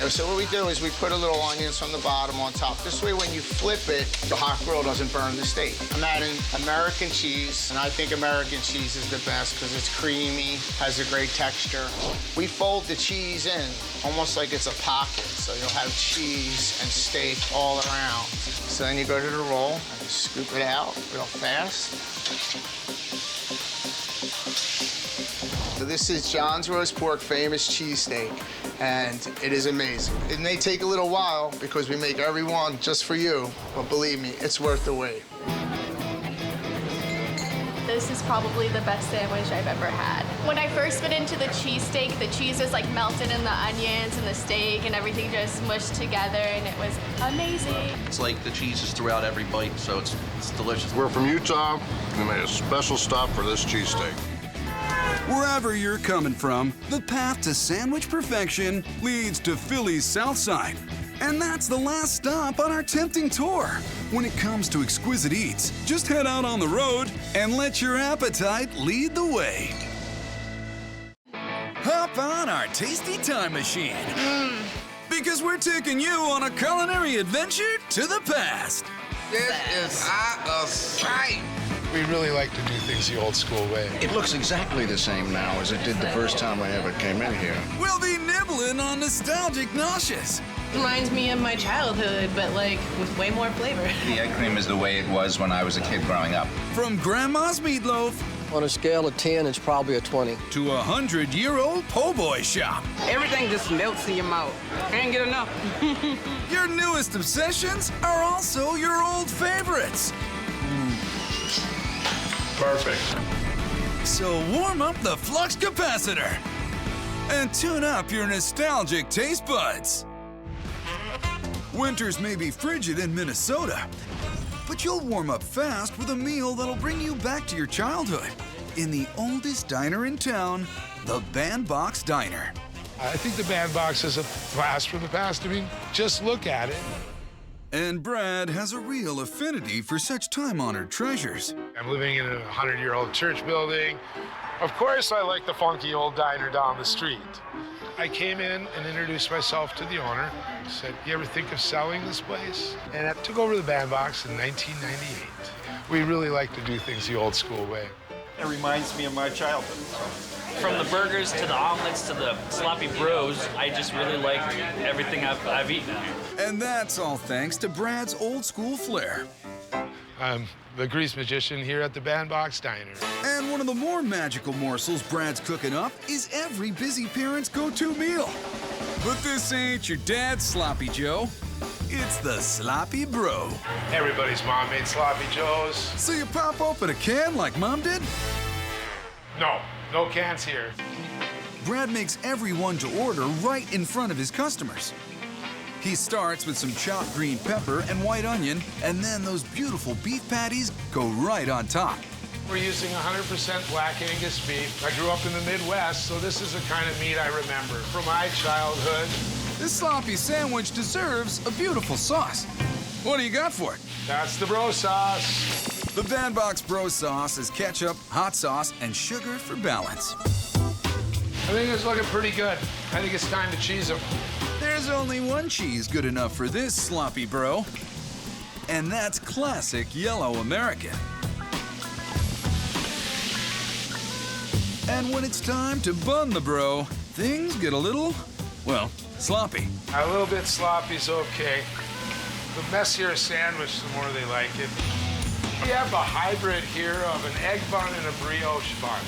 And so what we do is we put a little onions from the bottom on top. This way when you flip it, the hot grill doesn't burn the steak. I'm adding American cheese, and I think American cheese is the best because it's creamy, has a great texture. We fold the cheese in almost like it's a pocket, so you'll have cheese and steak all around. So then you go to the roll and you scoop it out real fast. So this is John's Roast Pork famous cheesesteak, and it is amazing. It may take a little while because we make every one just for you, but believe me, it's worth the wait. The this is probably the best sandwich I've ever had. When I first bit into the cheesesteak, the cheese was like melted in the onions and the steak and everything just mushed together and it was amazing. It's like the cheese is throughout every bite, so it's delicious. We're from Utah. We made a special stop for this cheesesteak. Wherever you're coming from, the path to sandwich perfection leads to Philly's South Side. And that's the last stop on our tempting tour. When it comes to exquisite eats, just head out on the road and let your appetite lead the way. Hop on our tasty time machine. Because we're taking you on a culinary adventure to the past. This is out of sight. We really like to do things the old school way. It looks exactly the same now as it did the first time I ever came in here. We'll be nibbling on nostalgic nauseous. Reminds me of my childhood, but like with way more flavor. The egg cream is the way it was when I was a kid growing up. From Grandma's meatloaf on a scale of 10, it's probably a 20. to a 100-year-old po' boy shop. Everything just melts in your mouth. Can't get enough. Your newest obsessions are also your old favorites. Perfect. So warm up the flux capacitor and tune up your nostalgic taste buds. Winters may be frigid in Minnesota, but you'll warm up fast with a meal that'll bring you back to your childhood in the oldest diner in town, the Bandbox Diner. I think the Bandbox is a blast from the past. I mean, just look at it. And Brad has a real affinity for such time-honored treasures. I'm living in a 100-year-old church building. Of course, I like the funky old diner down the street. I came in and introduced myself to the owner. I said, "You ever think of selling this place?" And I took over the Bandbox in 1998. We really like to do things the old school way. It reminds me of my childhood. From the burgers to the omelets to the sloppy bros, I just really like everything I've eaten. And that's all thanks to Brad's old school flair. I'm the grease magician here at the Bandbox Diner. And one of the more magical morsels Brad's cooking up is every busy parent's go-to meal. But this ain't your dad's Sloppy Joe. It's the Sloppy Bro. Everybody's mom made Sloppy Joes. So you pop open a can like Mom did? No cans here. Brad makes everyone to order right in front of his customers. He starts with some chopped green pepper and white onion, and then those beautiful beef patties go right on top. We're using 100% black Angus beef. I grew up in the Midwest, so this is the kind of meat I remember from my childhood. This sloppy sandwich deserves a beautiful sauce. What do you got for it? That's the bro sauce. The Bandbox Bro Sauce is ketchup, hot sauce, and sugar for balance. I think it's looking pretty good. I think it's time to cheese them. There's only one cheese good enough for this sloppy bro, and that's classic yellow American. And when it's time to bun the bro, things get a little, well, sloppy. A little bit sloppy's okay. The messier a sandwich, the more they like it. We have a hybrid here of an egg bun and a brioche bun.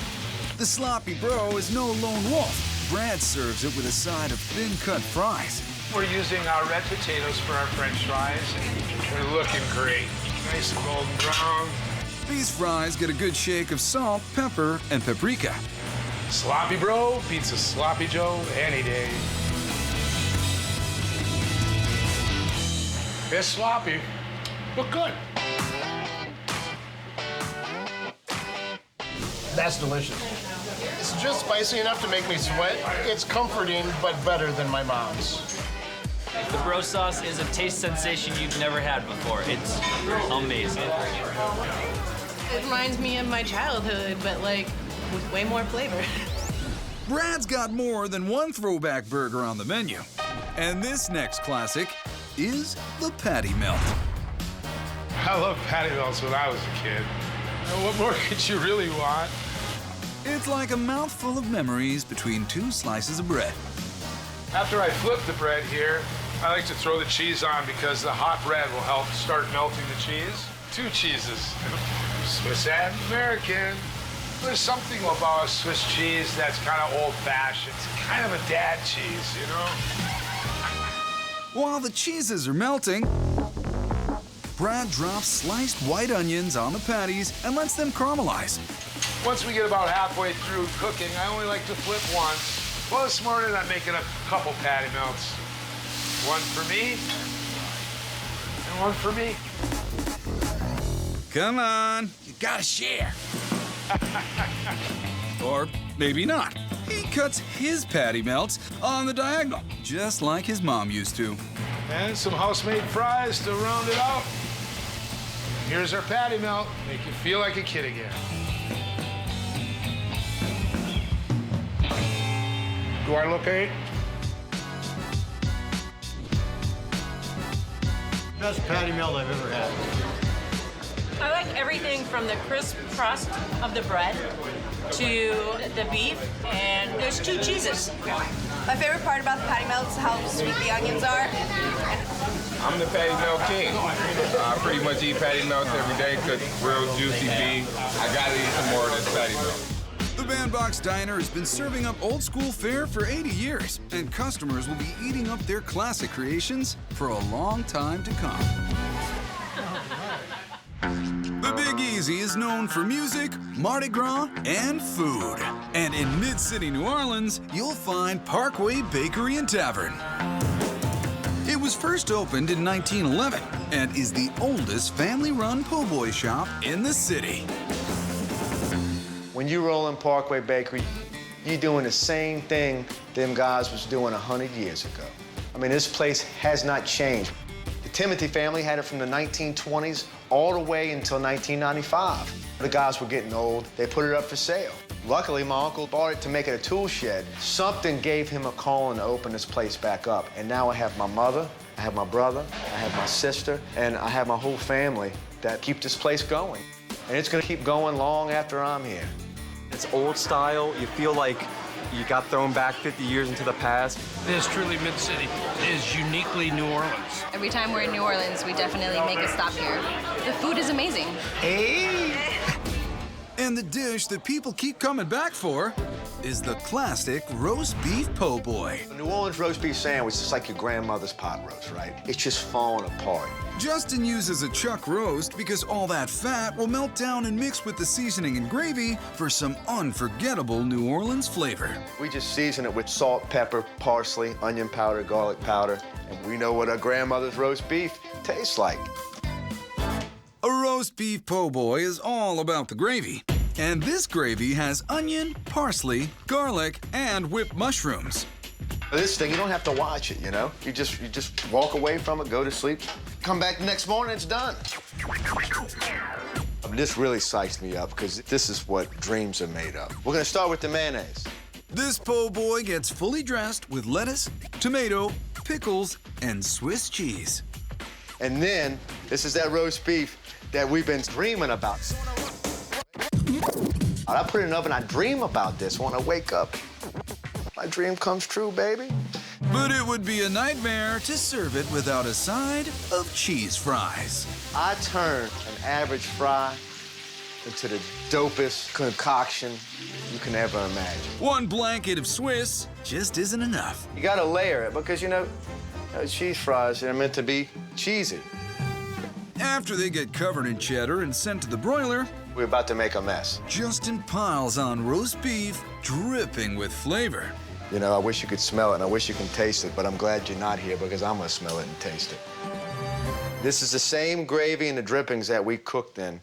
The sloppy bro is no lone wolf. Brad serves it with a side of thin-cut fries. We're using our red potatoes for our French fries. They're looking great. Nice and golden brown. These fries get a good shake of salt, pepper, and paprika. Sloppy bro beats a sloppy Joe any day. It's sloppy, but good. That's delicious. It's just spicy enough to make me sweat. It's comforting, but better than my mom's. The bro sauce is a taste sensation you've never had before. It's amazing. It reminds me of my childhood, but like with way more flavor. Brad's got more than one throwback burger on the menu. And this next classic is the patty melt. I loved patty melts when I was a kid. What more could you really want? It's like a mouthful of memories between two slices of bread. After I flip the bread here, I like to throw the cheese on because the hot bread will help start melting the cheese. Two cheeses, Swiss and American. There's something about a Swiss cheese that's kind of old-fashioned. It's kind of a dad cheese, you know? While the cheeses are melting, Brad drops sliced white onions on the patties and lets them caramelize. Once we get about halfway through cooking, I only like to flip once. Well, this morning I'm making a couple patty melts. One for me, and one for me. Come on, you gotta share. Or maybe not. He cuts his patty melts on the diagonal, just like his mom used to. And some house-made fries to round it out. Here's our patty melt. Make you feel like a kid again. Do I look eight? Best patty melt I've ever had. I like everything from the crisp crust of the bread to the beef, and there's 2 cheeses. My favorite part about the patty melt is how sweet the onions are. I'm the patty melt king. I pretty much eat patty melts every day, cook real juicy beef. I gotta eat some more of this patty melt. The Bandbox Diner has been serving up old school fare for 80 years, and customers will be eating up their classic creations for a long time to come. The Big Easy is known for music, Mardi Gras, and food. And in Mid-City New Orleans, you'll find Parkway Bakery and Tavern. It was first opened in 1911 and is the oldest family-run po' boy shop in the city. When you roll in Parkway Bakery, you're doing the same thing them guys was doing 100 years ago. I mean, this place has not changed. The Timothy family had it from the 1920s all the way until 1995. The guys were getting old. They put it up for sale. Luckily, my uncle bought it to make it a tool shed. Something gave him a calling to open this place back up. And now I have my mother, I have my brother, I have my sister, and I have my whole family that keep this place going. And it's gonna keep going long after I'm here. It's old style. You feel like you got thrown back 50 years into the past. It is truly Mid-City. It is uniquely New Orleans. Every time we're in New Orleans, we definitely make a stop here. The food is amazing. Hey! And the dish that people keep coming back for is the classic roast beef po' boy. The New Orleans roast beef sandwich is like your grandmother's pot roast, right? It's just falling apart. Justin uses a chuck roast because all that fat will melt down and mix with the seasoning and gravy for some unforgettable New Orleans flavor. We just season it with salt, pepper, parsley, onion powder, garlic powder, and we know what our grandmother's roast beef tastes like. A roast beef po' boy is all about the gravy. And this gravy has onion, parsley, garlic, and whipped mushrooms. This thing, you don't have to watch it, you know? You just walk away from it, go to sleep, come back the next morning, it's done. This really psychs me up because this is what dreams are made of. We're gonna start with the mayonnaise. This po' boy gets fully dressed with lettuce, tomato, pickles, and Swiss cheese. And then, this is that roast beef that we've been dreaming about. I put it in the oven, I dream about this when I wake up. My dream comes true, baby. But it would be a nightmare to serve it without a side of cheese fries. I turn an average fry into the dopest concoction you can ever imagine. One blanket of Swiss just isn't enough. You gotta layer it because, you know, cheese fries are meant to be cheesy. After they get covered in cheddar and sent to the broiler, we're about to make a mess. Justin piles on roast beef, dripping with flavor. You know, I wish you could smell it and I wish you can taste it, but I'm glad you're not here because I'm gonna smell it and taste it. This is the same gravy and the drippings that we cooked in.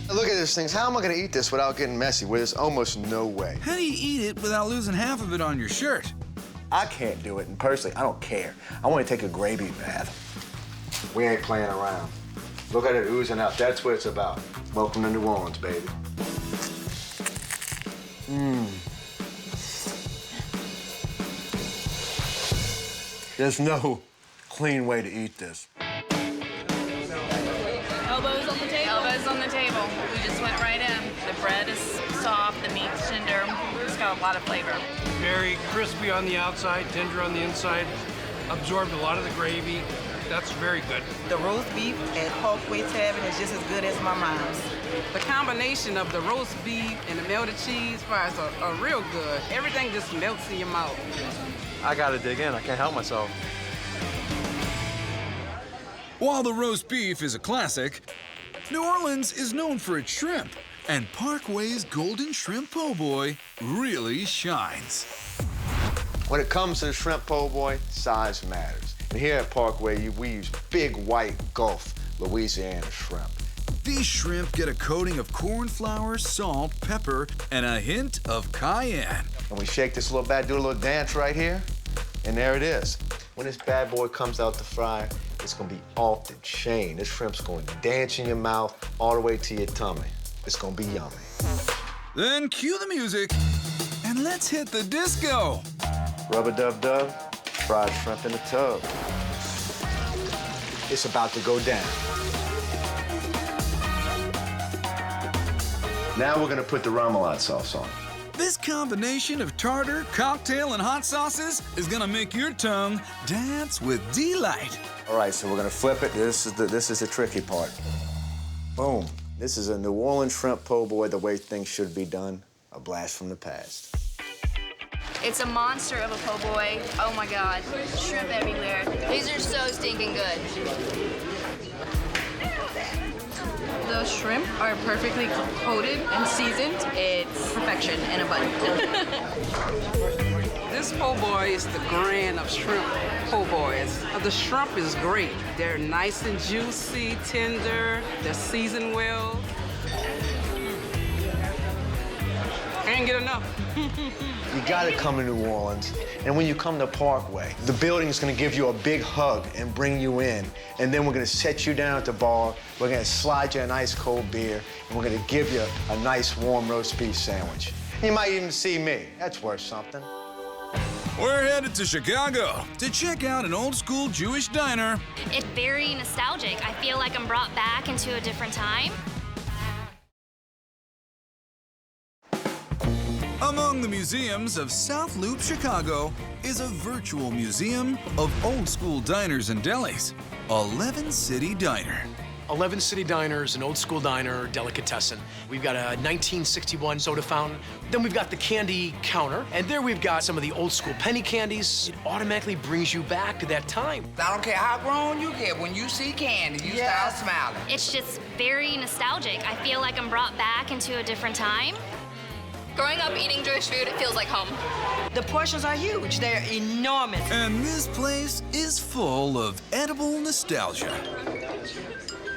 Look at this thing. How am I gonna eat this without getting messy? Well, there's almost no way. How do you eat it without losing half of it on your shirt? I can't do it, and personally, I don't care. I wanna take a gravy bath. We ain't playing around. Look at it oozing out. That's what it's about. Welcome to New Orleans, baby. There's no clean way to eat this. Elbows on the table. Elbows on the table. We just went right in. The bread is soft, the meat's tender. It's got a lot of flavor. Very crispy on the outside, tender on the inside. Absorbed a lot of the gravy. That's very good. The roast beef at Parkway Tavern is just as good as my mom's. The combination of the roast beef and the melted cheese fries are real good. Everything just melts in your mouth. I gotta dig in. I can't help myself. While the roast beef is a classic, New Orleans is known for its shrimp. And Parkway's Golden Shrimp Po' Boy really shines. When it comes to the shrimp po' boy, size matters. And here at Parkway, we use big white Gulf Louisiana shrimp. These shrimp get a coating of corn flour, salt, pepper, and a hint of cayenne. And we shake this little bad, do a little dance right here, and there it is. When this bad boy comes out the fryer, it's gonna be off the chain. This shrimp's gonna dance in your mouth all the way to your tummy. It's gonna be yummy. Then cue the music, and let's hit the disco. Rub-a-dub-dub, fried shrimp in the tub. It's about to go down. Now we're gonna put the remoulade sauce on. This combination of tartar, cocktail, and hot sauces is gonna make your tongue dance with delight. All right, so we're gonna flip it. This is the tricky part. Boom. This is a New Orleans shrimp po' boy the way things should be done. A blast from the past. It's a monster of a po' boy. Oh my God, shrimp everywhere. These are so stinking good. The shrimp are perfectly coated and seasoned. It's perfection in a bun. This po' boy is the grand of shrimp po' boys. The shrimp is great. They're nice and juicy, tender. They're seasoned well. Can't get enough. You gotta come to New Orleans, and when you come to Parkway, the building's gonna give you a big hug and bring you in, and then we're gonna set you down at the bar, we're gonna slide you an ice cold beer, and we're gonna give you a nice warm roast beef sandwich. You might even see me. That's worth something. We're headed to Chicago to check out an old school Jewish diner. It's very nostalgic. I feel like I'm brought back into a different time. Among the museums of South Loop, Chicago, is a virtual museum of old school diners and delis, 11 City Diner. 11 City Diner is an old school diner, delicatessen. We've got a 1961 soda fountain. Then we've got the candy counter. And there we've got some of the old school penny candies. It automatically brings you back to that time. I don't care how grown you get, when you see candy, you start smiling. It's just very nostalgic. I feel like I'm brought back into a different time. Growing up eating Jewish food, it feels like home. The portions are huge. They're enormous. And this place is full of edible nostalgia.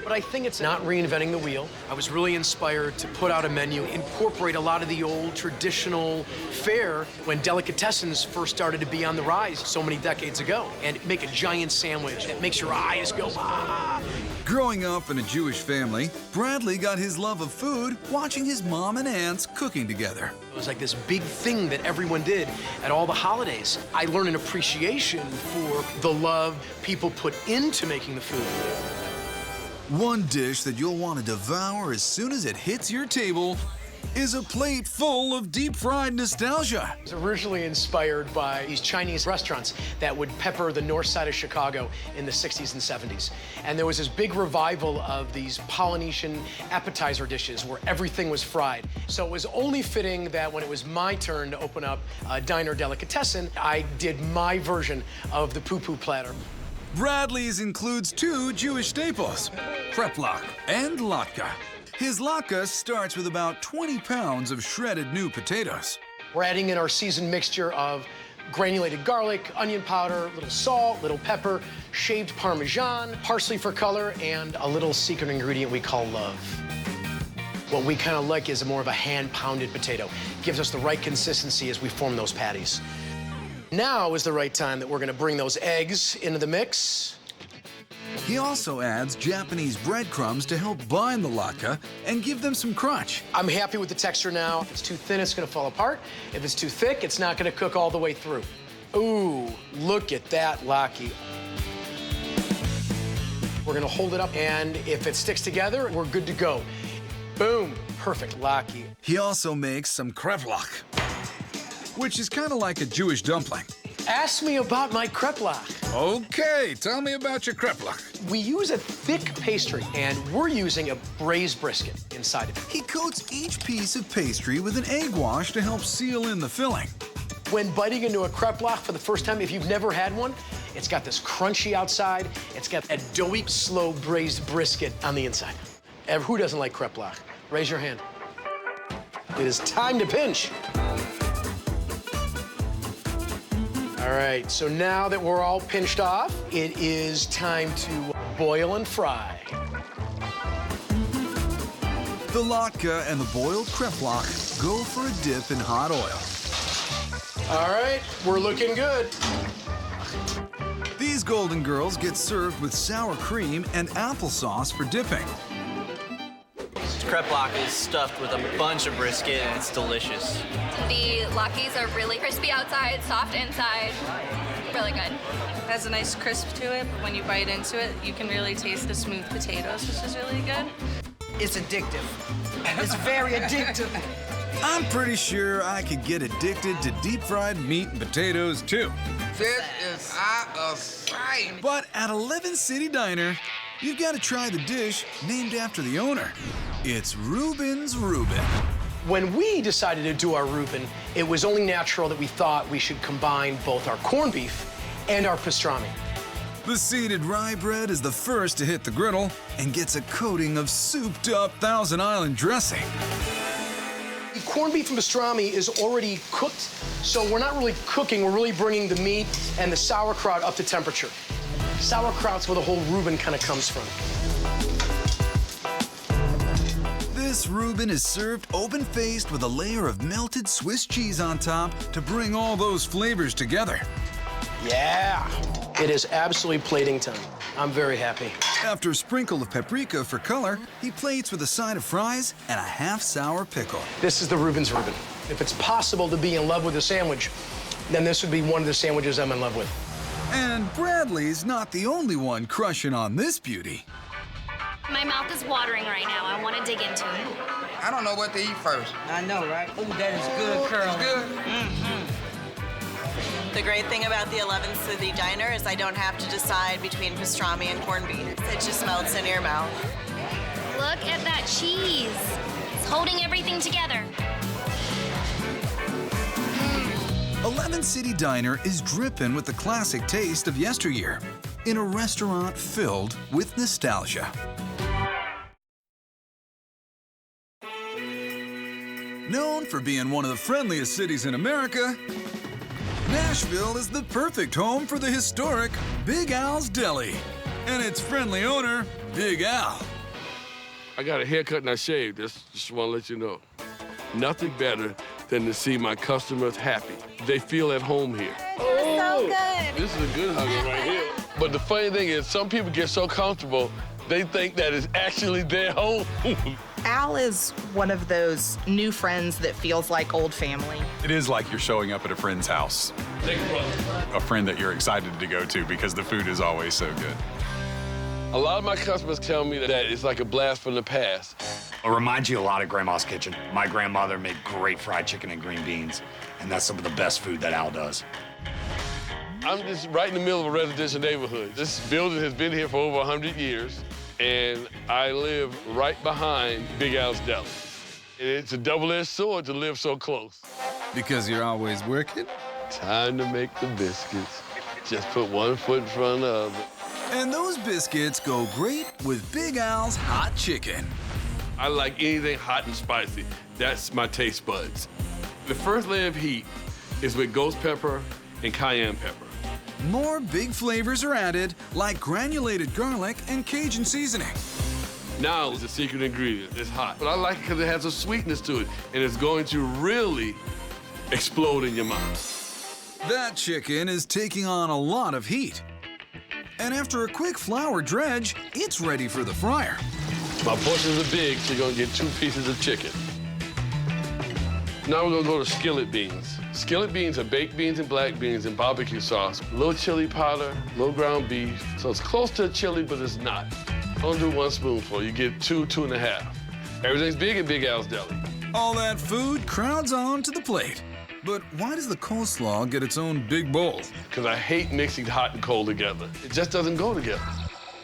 But I think it's not reinventing the wheel. I was really inspired to put out a menu, incorporate a lot of the old traditional fare when delicatessens first started to be on the rise so many decades ago, and make a giant sandwich that makes your eyes go, ah. Growing up in a Jewish family, Bradley got his love of food watching his mom and aunts cooking together. It was like this big thing that everyone did at all the holidays. I learned an appreciation for the love people put into making the food. One dish that you'll want to devour as soon as it hits your table is a plate full of deep-fried nostalgia. It was originally inspired by these Chinese restaurants that would pepper the north side of Chicago in the 60s and 70s. And there was this big revival of these Polynesian appetizer dishes where everything was fried. So it was only fitting that when it was my turn to open up a diner delicatessen, I did my version of the poo-poo platter. Bradley's includes two Jewish staples, kreplach and latke. His latke starts with about 20 pounds of shredded new potatoes. We're adding in our seasoned mixture of granulated garlic, onion powder, little salt, little pepper, shaved Parmesan, parsley for color, and a little secret ingredient we call love. What we kind of like is more of a hand-pounded potato. Gives us the right consistency as we form those patties. Now is the right time that we're gonna bring those eggs into the mix. He also adds Japanese breadcrumbs to help bind the latke and give them some crunch. I'm happy with the texture now. If it's too thin, it's gonna fall apart. If it's too thick, it's not gonna cook all the way through. Ooh, look at that latke. We're gonna hold it up, and if it sticks together, we're good to go. Boom, perfect latke. He also makes some kreplach, which is kind of like a Jewish dumpling. Ask me about my kreplach. Okay, tell me about your kreplach. We use a thick pastry, and we're using a braised brisket inside of it. He coats each piece of pastry with an egg wash to help seal in the filling. When biting into a kreplach for the first time, if you've never had one, it's got this crunchy outside, it's got a doughy, slow braised brisket on the inside. Who doesn't like kreplach? Raise your hand. It is time to pinch. All right, so now that we're all pinched off, it is time to boil and fry. The latke and the boiled kreplach go for a dip in hot oil. All right, we're looking good. These golden girls get served with sour cream and applesauce for dipping. Kreplach is stuffed with a bunch of brisket and it's delicious. The latkes are really crispy outside, soft inside. Really good. It has a nice crisp to it, but when you bite into it, you can really taste the smooth potatoes, which is really good. It's addictive. It's very addictive. I'm pretty sure I could get addicted to deep-fried meat and potatoes, too. This is out of sight. But at 11 City Diner, you've got to try the dish named after the owner. It's Reuben's Reuben. When we decided to do our Reuben, it was only natural that we thought we should combine both our corned beef and our pastrami. The seeded rye bread is the first to hit the griddle and gets a coating of souped-up Thousand Island dressing. The corned beef and pastrami is already cooked, so we're not really cooking, we're really bringing the meat and the sauerkraut up to temperature. Sauerkraut's where the whole Reuben kind of comes from. This Reuben is served open-faced with a layer of melted Swiss cheese on top to bring all those flavors together. Yeah, it is absolutely plating time. I'm very happy. After a sprinkle of paprika for color, he plates with a side of fries and a half-sour pickle. This is the Reuben's Reuben. If it's possible to be in love with a sandwich, then this would be one of the sandwiches I'm in love with. And Bradley's not the only one crushing on this beauty. My mouth is watering right now. I want to dig into it. I don't know what to eat first. I know, right? Ooh, that is good, Curl. It's good. The great thing about the 11th City Diner is I don't have to decide between pastrami and corned beef. It just melts in your mouth. Look at that cheese. It's holding everything together. 11 City Diner is dripping with the classic taste of yesteryear in a restaurant filled with nostalgia. Known for being one of the friendliest cities in America, Nashville is the perfect home for the historic Big Al's Deli and its friendly owner, Big Al. I got a haircut and I shaved. Just want to let you know. Nothing better than to see my customers happy. They feel at home here. Oh, so good. This is a good hugger right here. But the funny thing is, some people get so comfortable, they think that it's actually their home. Al is one of those new friends that feels like old family. It is like you're showing up at a friend's house. A friend that you're excited to go to because the food is always so good. A lot of my customers tell me that it's like a blast from the past. It reminds you a lot of Grandma's kitchen. My grandmother made great fried chicken and green beans, and that's some of the best food that Al does. I'm just right in the middle of a residential neighborhood. This building has been here for over 100 years, and I live right behind Big Al's Deli. And it's a double-edged sword to live so close. Because you're always working? Time to make the biscuits. Just put one foot in front of the other. And those biscuits go great with Big Al's hot chicken. I like anything hot and spicy. That's my taste buds. The first layer of heat is with ghost pepper and cayenne pepper. More big flavors are added, like granulated garlic and Cajun seasoning. Now is the secret ingredient. It's hot, but I like it because it has a sweetness to it, and it's going to really explode in your mouth. That chicken is taking on a lot of heat. And after a quick flour dredge, it's ready for the fryer. My portions are big, so you're gonna get 2 pieces of chicken. Now we're gonna go to skillet beans. Skillet beans are baked beans and black beans and barbecue sauce, a little chili powder, a little ground beef. So it's close to a chili, but it's not. Don't do 1 spoonful, you get 2, 2.5. Everything's big at Big Al's Deli. All that food crowds on to the plate. But why does the coleslaw get its own big bowl? Because I hate mixing hot and cold together. It just doesn't go together.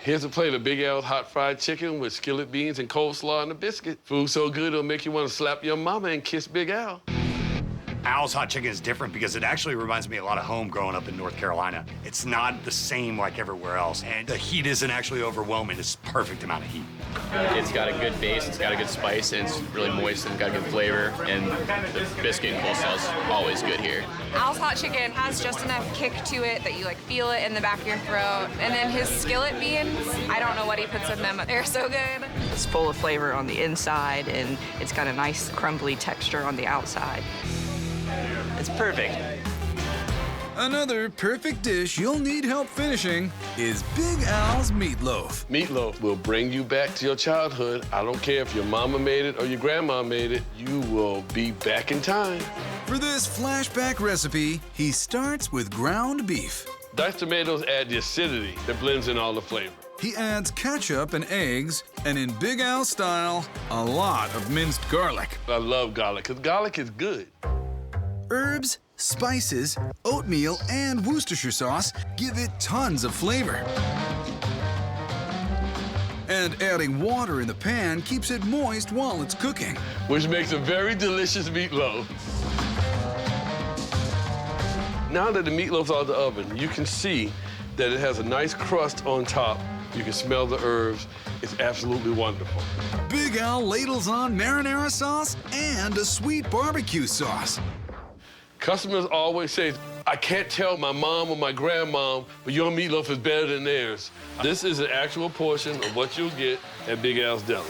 Here's a plate of Big Al's hot fried chicken with skillet beans and coleslaw and a biscuit. Food so good it'll make you want to slap your mama and kiss Big Al. Al's hot chicken is different because it actually reminds me a lot of home growing up in North Carolina. It's not the same like everywhere else, and the heat isn't actually overwhelming. It's perfect amount of heat. It's got a good base, it's got a good spice, and it's really moist and got good flavor. And the biscuit and coleslaw is always good here. Al's hot chicken has just enough kick to it that you like feel it in the back of your throat. And then his skillet beans, I don't know what he puts in them, but they're so good. It's full of flavor on the inside, and it's got a nice crumbly texture on the outside. It's perfect. Another perfect dish you'll need help finishing is Big Al's meatloaf. Meatloaf will bring you back to your childhood. I don't care if your mama made it or your grandma made it, you will be back in time. For this flashback recipe, he starts with ground beef. Diced tomatoes add the acidity that blends in all the flavor. He adds ketchup and eggs, and in Big Al style, a lot of minced garlic. I love garlic, because garlic is good. Herbs, spices, oatmeal, and Worcestershire sauce give it tons of flavor. And adding water in the pan keeps it moist while it's cooking. Which makes a very delicious meatloaf. Now that the meatloaf's out of the oven, you can see that it has a nice crust on top. You can smell the herbs. It's absolutely wonderful. Big Al ladles on marinara sauce and a sweet barbecue sauce. Customers always say, I can't tell my mom or my grandmom, but your meatloaf is better than theirs. This is an actual portion of what you'll get at Big Al's Deli.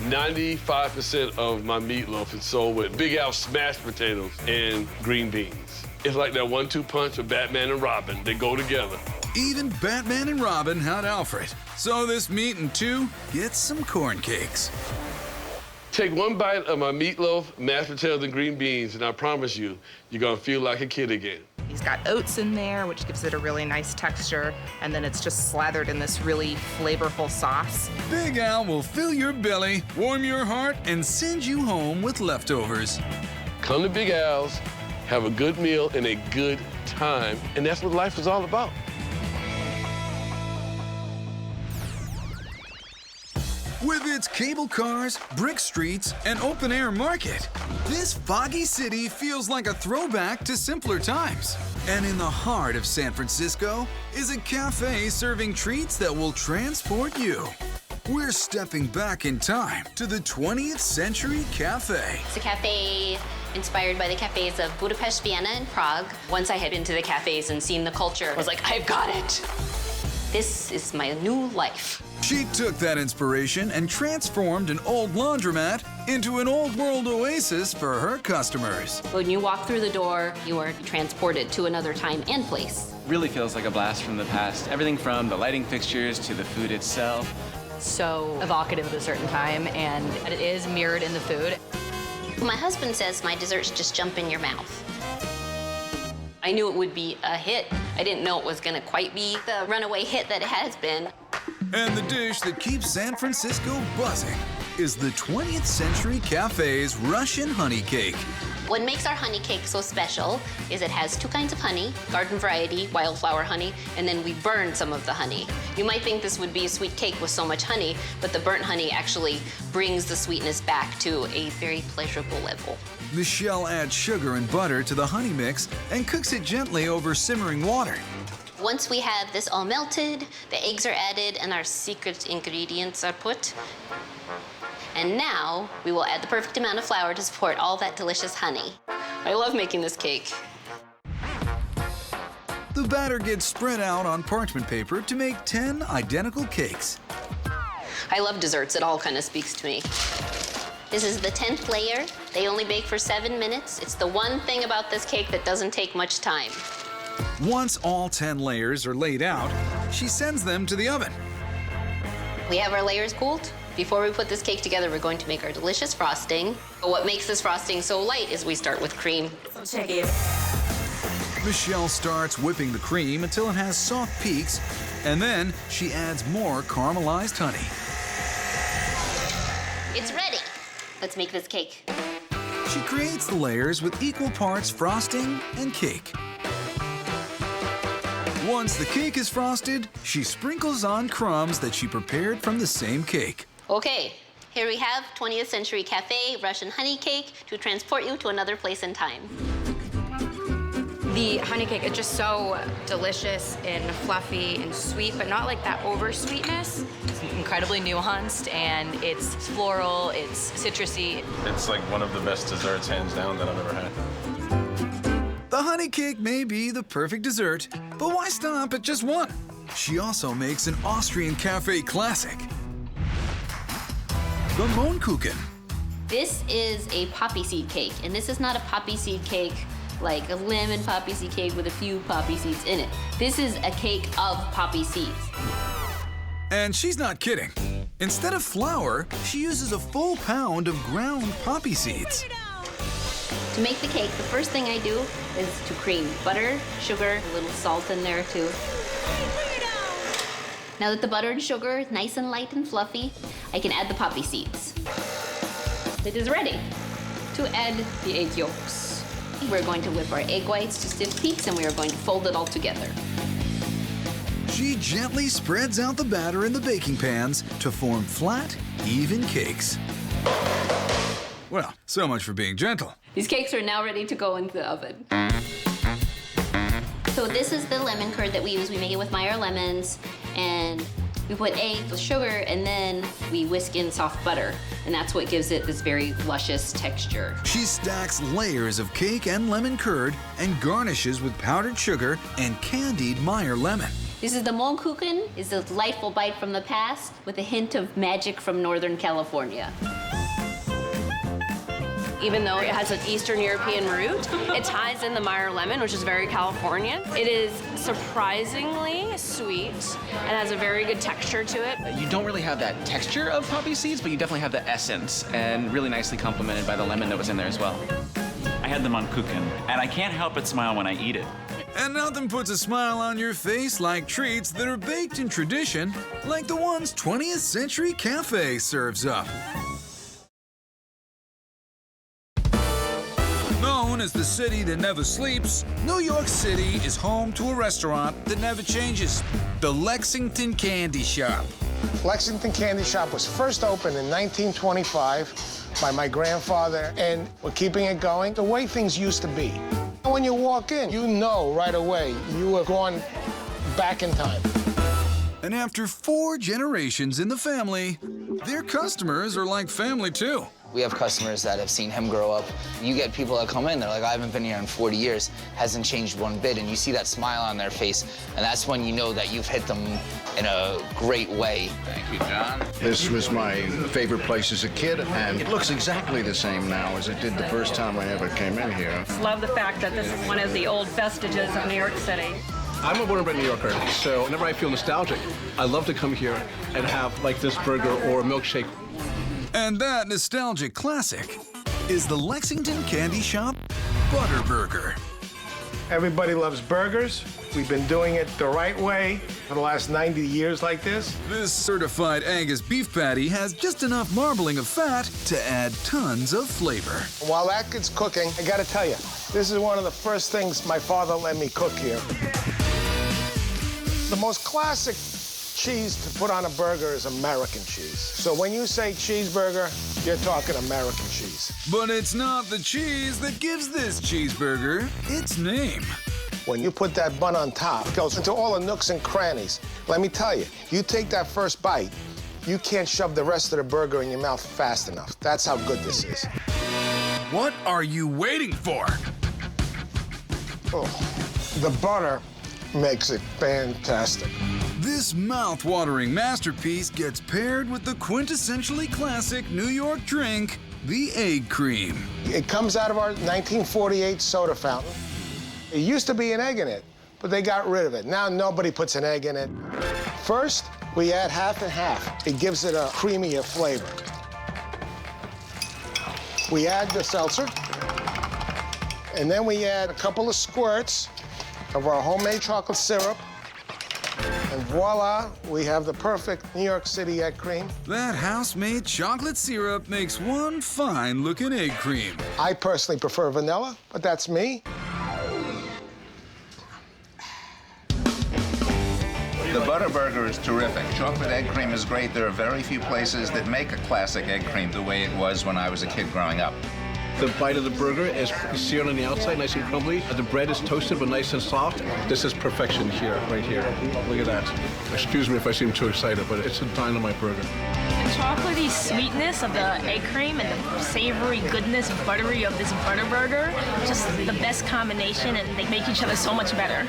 95% of my meatloaf is sold with Big Al's smashed potatoes and green beans. It's like that 1-2 punch of Batman and Robin. They go together. Even Batman and Robin had Alfred. So this meat and two gets some corn cakes. Take one bite of my meatloaf, mashed potatoes, and green beans, and I promise you, you're gonna feel like a kid again. He's got oats in there, which gives it a really nice texture, and then it's just slathered in this really flavorful sauce. Big Al will fill your belly, warm your heart, and send you home with leftovers. Come to Big Al's, have a good meal and a good time, and that's what life is all about. With its cable cars, brick streets, and open-air market, this foggy city feels like a throwback to simpler times. And in the heart of San Francisco is a cafe serving treats that will transport you. We're stepping back in time to the 20th Century Cafe. It's a cafe inspired by the cafes of Budapest, Vienna, and Prague. Once I had been to the cafes and seen the culture, I was like, I've got it. This is my new life. She took that inspiration and transformed an old laundromat into an old-world oasis for her customers. When you walk through the door, you are transported to another time and place. Really feels like a blast from the past. Everything from the lighting fixtures to the food itself. So evocative of a certain time, and it is mirrored in the food. My husband says my desserts just jump in your mouth. I knew it would be a hit. I didn't know it was gonna quite be the runaway hit that it has been. And the dish that keeps San Francisco buzzing is the 20th Century Cafe's Russian honey cake. What makes our honey cake so special is it has two kinds of honey, garden variety, wildflower honey, and then we burn some of the honey. You might think this would be a sweet cake with so much honey, but the burnt honey actually brings the sweetness back to a very pleasurable level. Michelle adds sugar and butter to the honey mix and cooks it gently over simmering water. Once we have this all melted, the eggs are added and our secret ingredients are put. And now we will add the perfect amount of flour to support all that delicious honey. I love making this cake. The batter gets spread out on parchment paper to make 10 identical cakes. I love desserts. It all kind of speaks to me. This is the 10th layer. They only bake for 7 minutes. It's the one thing about this cake that doesn't take much time. Once all 10 layers are laid out, she sends them to the oven. We have our layers cooled. Before we put this cake together, we're going to make our delicious frosting. But what makes this frosting so light is we start with cream. Check it. Michelle starts whipping the cream until it has soft peaks, and then she adds more caramelized honey. It's ready. Let's make this cake. She creates the layers with equal parts frosting and cake. Once the cake is frosted, she sprinkles on crumbs that she prepared from the same cake. Okay, Here we have 20th Century Cafe Russian honey cake to transport you to another place in time. The honey cake is just so delicious and fluffy and sweet, but not like that over sweetness. It's incredibly nuanced, and it's floral, it's citrusy. It's like one of the best desserts, hands down, that I've ever had. The honey cake may be the perfect dessert, but why stop at just one? She also makes an Austrian cafe classic, the Mohnkuchen. This is a poppy seed cake, and this is not a poppy seed cake like a lemon poppy seed cake with a few poppy seeds in it. This is a cake of poppy seeds. And she's not kidding. Instead of flour, she uses a full pound of ground poppy seeds. To make the cake, the first thing I do is to cream butter, sugar, a little salt in there too. Now that the butter and sugar is nice and light and fluffy, I can add the poppy seeds. It is ready to add the egg yolks. We're going to whip our egg whites to stiff peaks, and we are going to fold it all together. She gently spreads out the batter in the baking pans to form flat, even cakes. Well, so much for being gentle. These cakes are now ready to go into the oven. So this is the lemon curd that we use. We make it with Meyer lemons, and we put eggs with sugar, and then we whisk in soft butter. And that's what gives it this very luscious texture. She stacks layers of cake and lemon curd and garnishes with powdered sugar and candied Meyer lemon. This is the Mohnkuchen. It's a delightful bite from the past with a hint of magic from Northern California. Even though it has an Eastern European root, it ties in the Meyer lemon, which is very Californian. It is surprisingly sweet and has a very good texture to it. You don't really have that texture of poppy seeds, but you definitely have the essence, and really nicely complemented by the lemon that was in there as well. I had the Mohnkuchen, and I can't help but smile when I eat it. And nothing puts a smile on your face like treats that are baked in tradition, like the ones 20th Century Cafe serves up. Known as the city that never sleeps, New York City is home to a restaurant that never changes, the Lexington Candy Shop. Lexington Candy Shop was first opened in 1925 by my grandfather, and we're keeping it going the way things used to be. When you walk in, you know right away you have gone back in time. And after 4 generations in the family, their customers are like family too. We have customers that have seen him grow up. You get people that come in, they're like, I haven't been here in 40 years, hasn't changed one bit, and you see that smile on their face, and that's when you know that you've hit them in a great way. Thank you, John. This was my favorite place as a kid, and it looks exactly the same now as it did the first time I ever came in here. Love the fact that this is one of the old vestiges of New York City. I'm a born and bred New Yorker, so whenever I feel nostalgic, I love to come here and have like this burger or a milkshake. And that nostalgic classic is the Lexington Candy Shop Butter Burger. Everybody loves burgers. We've been doing it the right way for the last 90 years like this. This certified Angus beef patty has just enough marbling of fat to add tons of flavor. While that gets cooking, I gotta tell you, this is one of the first things my father let me cook here. The most classic cheese to put on a burger is American cheese. So when you say cheeseburger, you're talking American cheese. But it's not the cheese that gives this cheeseburger its name. When you put that bun on top, it goes into all the nooks and crannies. Let me tell you, you take that first bite, you can't shove the rest of the burger in your mouth fast enough. That's how good this is. What are you waiting for? Oh, the butter makes it fantastic. This mouth-watering masterpiece gets paired with the quintessentially classic New York drink, the egg cream. It comes out of our 1948 soda fountain. It used to be an egg in it, but they got rid of it. Now nobody puts an egg in it. First, we add half and half. It gives it a creamier flavor. We add the seltzer, and then we add a couple of squirts of our homemade chocolate syrup. And voila, we have the perfect New York City egg cream. That house-made chocolate syrup makes one fine-looking egg cream. I personally prefer vanilla, but that's me. The The Butterburger is terrific. Chocolate egg cream is great. There are very few places that make a classic egg cream the way it was when I was a kid growing up. The bite of the burger is seared on the outside, nice and crumbly. The bread is toasted but nice and soft. This is perfection here, right here. Look at that. Excuse me if I seem too excited, but it's a dynamite burger. The chocolatey sweetness of the egg cream and the savory goodness, buttery of this Butterburger, just the best combination, and they make each other so much better.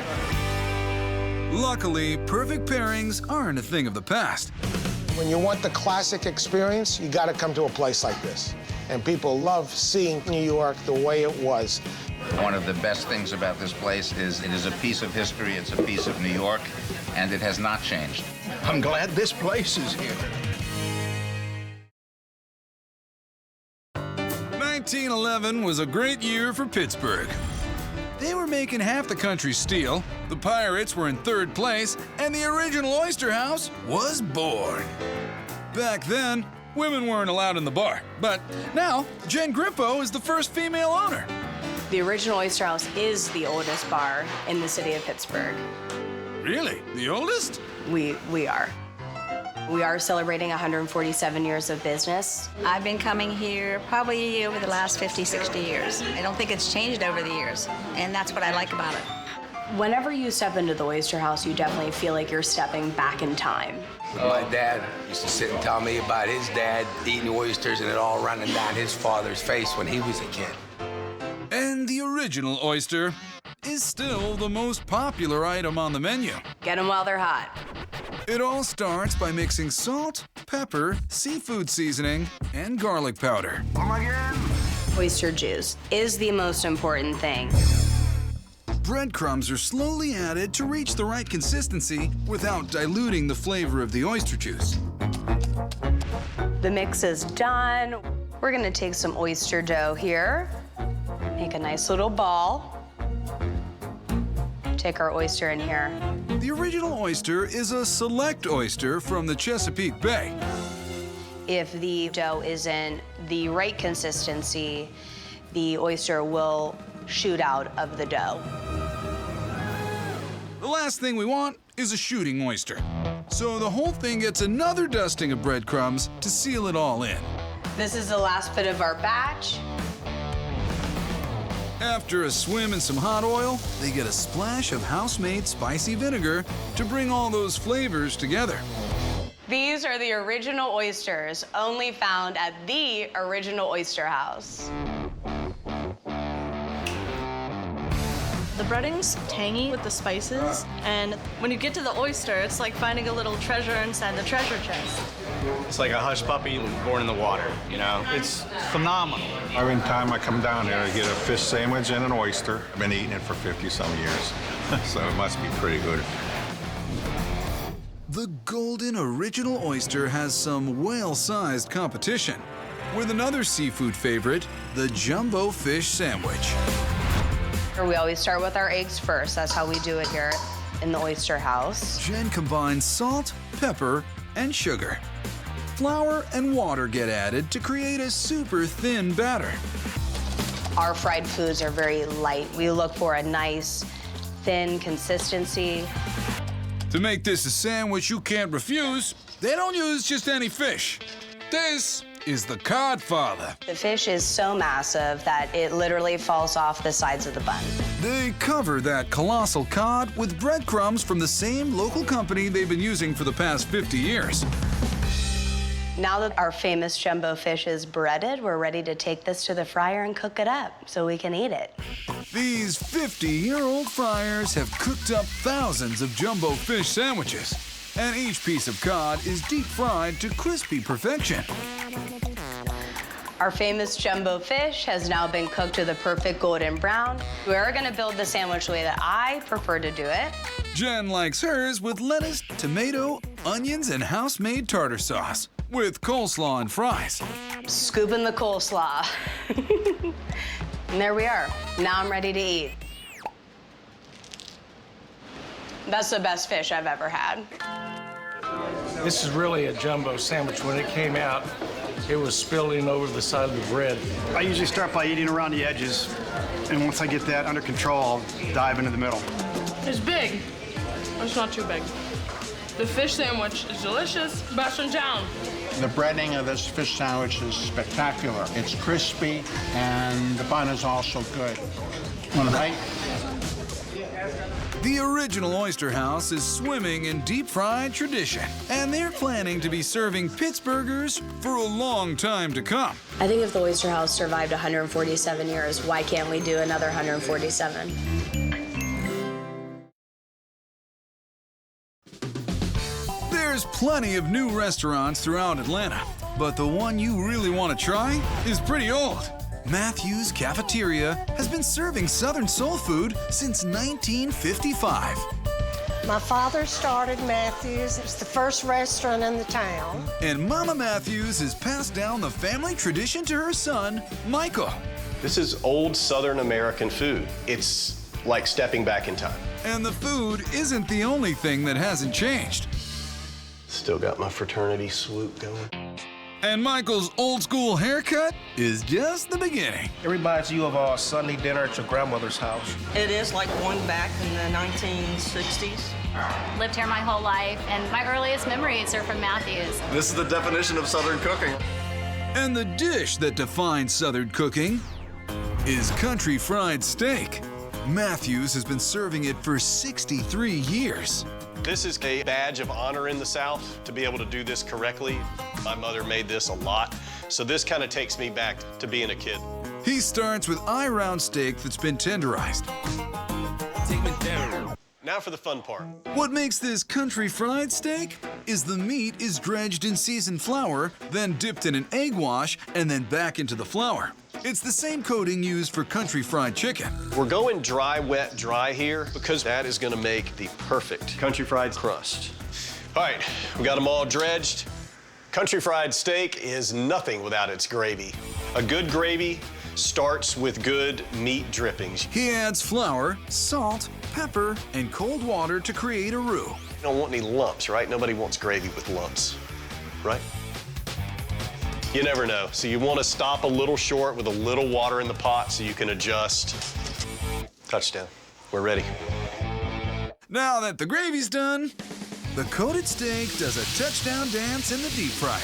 Luckily, perfect pairings aren't a thing of the past. When you want the classic experience, you got to come to a place like this. And people love seeing New York the way it was. One of the best things about this place is it is a piece of history, it's a piece of New York, and it has not changed. I'm glad this place is here. 1911 was a great year for Pittsburgh. They were making half the country steal, the Pirates were in third place, and the original Oyster House was born. Back then, women weren't allowed in the bar, but now Jen Griffo is the first female owner. The original Oyster House is the oldest bar in the city of Pittsburgh. Really? The oldest? We are. We are celebrating 147 years of business. I've been coming here probably over the last 50, 60 years. I don't think it's changed over the years, and that's what I like about it. Whenever you step into the Oyster House, you definitely feel like you're stepping back in time. My dad used to sit and tell me about his dad eating oysters and it all running down his father's face when he was a kid. And the original oyster is still the most popular item on the menu. Get them while they're hot. It all starts by mixing salt, pepper, seafood seasoning, and garlic powder. Oyster juice is the most important thing. Breadcrumbs are slowly added to reach the right consistency without diluting the flavor of the oyster juice. The mix is done. We're gonna take some oyster dough here, make a nice little ball. Take our oyster in here. The original oyster is a select oyster from the Chesapeake Bay. If the dough isn't the right consistency, the oyster will shoot out of the dough. The last thing we want is a shooting oyster. So the whole thing gets another dusting of breadcrumbs to seal it all in. This is the last bit of our batch. After a swim in some hot oil, they get a splash of house-made spicy vinegar to bring all those flavors together. These are the original oysters, only found at the original Oyster House. The breading's tangy with the spices, and when you get to the oyster, it's like finding a little treasure inside the treasure chest. It's like a hush puppy born in the water, you know? It's phenomenal. Every time I come down here, I get a fish sandwich and an oyster. I've been eating it for 50-some years, so it must be pretty good. The golden original oyster has some whale-sized competition, with another seafood favorite, the jumbo fish sandwich. We always start with our eggs first. That's how we do it here in the Oyster House. Jen combines salt, pepper, and sugar. Flour and water get added to create a super thin batter. Our fried foods are very light. We look for a nice, thin consistency. To make this a sandwich you can't refuse, they don't use just any fish. This is the codfather. The fish is so massive that it literally falls off the sides of the bun. They cover that colossal cod with breadcrumbs from the same local company they've been using for the past 50 years. Now that our famous jumbo fish is breaded, we're ready to take this to the fryer and cook it up so we can eat it. These 50-year-old fryers have cooked up thousands of jumbo fish sandwiches, and each piece of cod is deep fried to crispy perfection. Our famous jumbo fish has now been cooked to the perfect golden brown. We're gonna build the sandwich the way that I prefer to do it. Jen likes hers with lettuce, tomato, onions, and house-made tartar sauce, with coleslaw and fries. Scooping the coleslaw. And there we are. Now I'm ready to eat. That's the best fish I've ever had. This is really a jumbo sandwich. When it came out, it was spilling over the side of the bread. I usually start by eating around the edges, and once I get that under control, I'll dive into the middle. It's big, but it's not too big. The fish sandwich is delicious. Sebastian John. The breading of this fish sandwich is spectacular. It's crispy, and the bun is also good. Want to bite? The original Oyster House is swimming in deep-fried tradition, and they're planning to be serving Pittsburghers for a long time to come. I think if the Oyster House survived 147 years, why can't we do another 147? There's plenty of new restaurants throughout Atlanta, but the one you really want to try is pretty old. Matthew's Cafeteria has been serving Southern soul food since 1955. My father started Matthew's. It was the first restaurant in the town. And Mama Matthews has passed down the family tradition to her son, Michael. This is old Southern American food. It's like stepping back in time. And the food isn't the only thing that hasn't changed. Still got my fraternity swoop going. And Michael's old school haircut is just the beginning. It reminds you of a Sunday dinner at your grandmother's house. It is like going back in the 1960s. Lived here my whole life, and my earliest memories are from Matthew's. This is the definition of Southern cooking. And the dish that defines Southern cooking is country fried steak. Matthew's has been serving it for 63 years. This is a badge of honor in the South to be able to do this correctly. My mother made this a lot, so this kind of takes me back to being a kid. He starts with eye-round steak that's been tenderized. Now for the fun part. What makes this country fried steak is the meat is dredged in seasoned flour, then dipped in an egg wash, and then back into the flour. It's the same coating used for country fried chicken. We're going dry, wet, dry here because that is going to make the perfect country fried crust. All right, we got them all dredged. Country fried steak is nothing without its gravy. A good gravy starts with good meat drippings. He adds flour, salt, pepper, and cold water to create a roux. You don't want any lumps, right? Nobody wants gravy with lumps, right? You never know. So you want to stop a little short with a little water in the pot so you can adjust. Touchdown. We're ready. Now that the gravy's done, the coated steak does a touchdown dance in the deep fryer.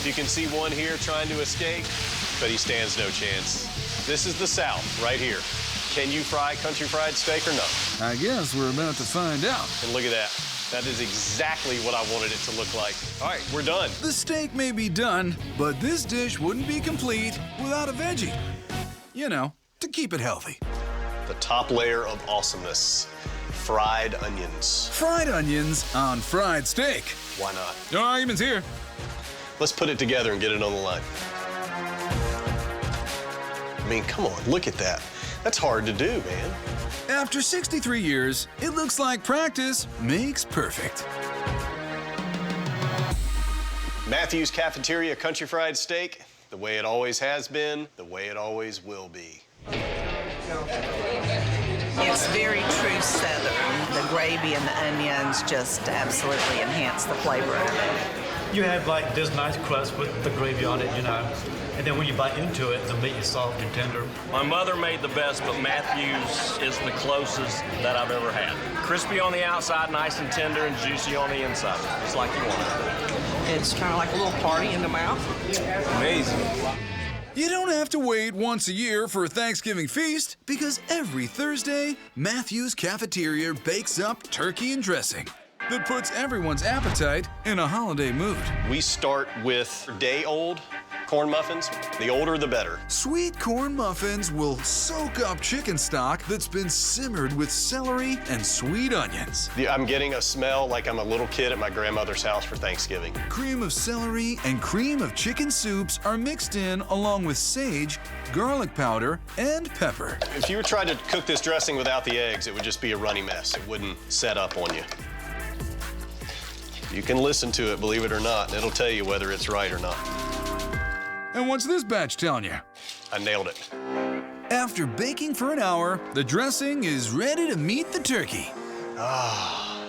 You can see one here trying to escape, but he stands no chance. This is the South, right here. Can you fry country fried steak or no? I guess we're about to find out. And look at that. That is exactly what I wanted it to look like. All right, we're done. The steak may be done, but this dish wouldn't be complete without a veggie. You know, to keep it healthy. The top layer of awesomeness, fried onions. Fried onions on fried steak. Why not? No arguments here. Let's put it together and get it on the line. I mean, come on, look at that. That's hard to do, man. After 63 years, it looks like practice makes perfect. Matthew's Cafeteria Country Fried Steak, the way it always has been, the way it always will be. It's very true Southern. The gravy and the onions just absolutely enhance the flavor of it. You have like this nice crust with the gravy on it, you know. And then when you bite into it, the meat is soft and tender. My mother made the best, but Matthew's is the closest that I've ever had. Crispy on the outside, nice and tender, and juicy on the inside, just like you want it. It's kind of like a little party in the mouth. Amazing. You don't have to wait once a year for a Thanksgiving feast, because every Thursday, Matthew's Cafeteria bakes up turkey and dressing that puts everyone's appetite in a holiday mood. We start with day-old corn muffins. The older, the better. Sweet corn muffins will soak up chicken stock that's been simmered with celery and sweet onions. I'm getting a smell like I'm a little kid at my grandmother's house for Thanksgiving. Cream of celery and cream of chicken soups are mixed in along with sage, garlic powder, and pepper. If you were trying to cook this dressing without the eggs, it would just be a runny mess. It wouldn't set up on you. You can listen to it, believe it or not, and it'll tell you whether it's right or not. And what's this batch telling you? I nailed it. After baking for an hour, the dressing is ready to meet the turkey. Ah,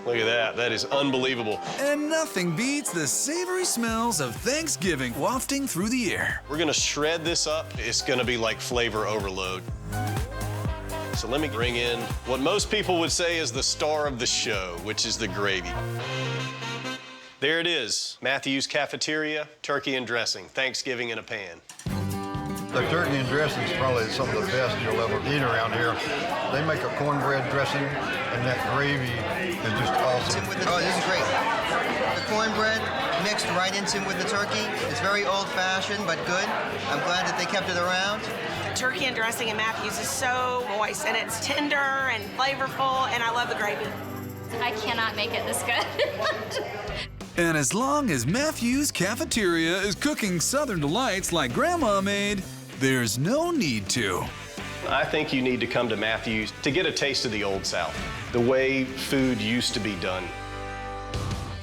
look at that. That is unbelievable. And nothing beats the savory smells of Thanksgiving wafting through the air. We're gonna shred this up. It's gonna be like flavor overload. So let me bring in what most people would say is the star of the show, which is the gravy. There it is, Matthew's Cafeteria, turkey and dressing, Thanksgiving in a pan. The turkey and dressing is probably some of the best you'll ever eat around here. They make a cornbread dressing, and that gravy is just awesome. Oh, this is great. The cornbread mixed right into with the turkey. It's very old-fashioned, but good. I'm glad that they kept it around. The turkey and dressing in Matthew's is so moist, and it's tender and flavorful, and I love the gravy. I cannot make it this good. And as long as Matthew's Cafeteria is cooking Southern delights like Grandma made, there's no need to. I think you need to come to Matthew's to get a taste of the Old South, the way food used to be done.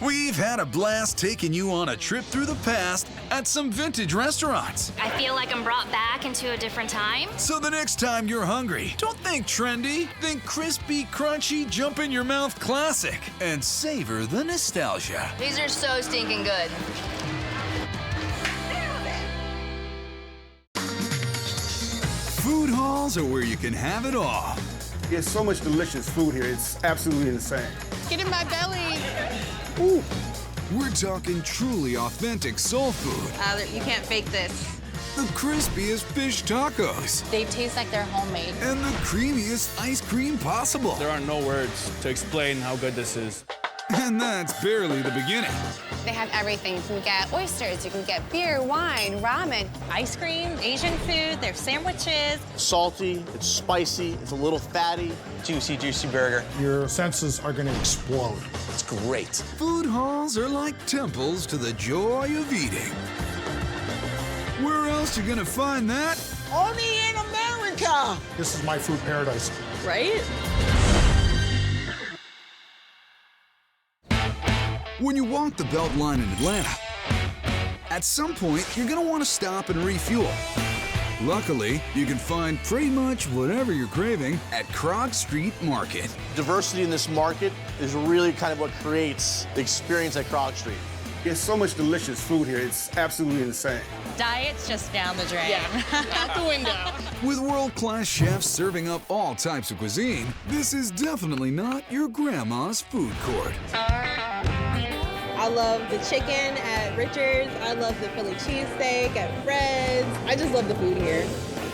We've had a blast taking you on a trip through the past at some vintage restaurants. I feel like I'm brought back into a different time. So the next time you're hungry, don't think trendy, think crispy, crunchy, jump in your mouth classic, and savor the nostalgia. These are so stinking good. Food halls are where you can have it all. There's so much delicious food here. It's absolutely insane. Get in my belly. Ooh. We're talking truly authentic soul food. You can't fake this. The crispiest fish tacos. They taste like they're homemade. And the creamiest ice cream possible. There are no words to explain how good this is. And that's barely the beginning. They have everything. You can get oysters, you can get beer, wine, ramen, ice cream, Asian food, their sandwiches. Salty, it's spicy, it's a little fatty. Juicy, juicy burger. Your senses are gonna explode. It's great. Food halls are like temples to the joy of eating. Where else you gonna find that? Only in America. This is my food paradise. Right? When you walk the Beltline in Atlanta, at some point, you're gonna want to stop and refuel. Luckily, you can find pretty much whatever you're craving at Krog Street Market. Diversity in this market is really kind of what creates the experience at Krog Street. There's so much delicious food here. It's absolutely insane. Diet's just down the drain. Yeah. Out the window. With world-class chefs serving up all types of cuisine, this is definitely not your grandma's food court. I love the chicken at Richard's. I love the Philly cheesesteak at Fred's. I just love the food here.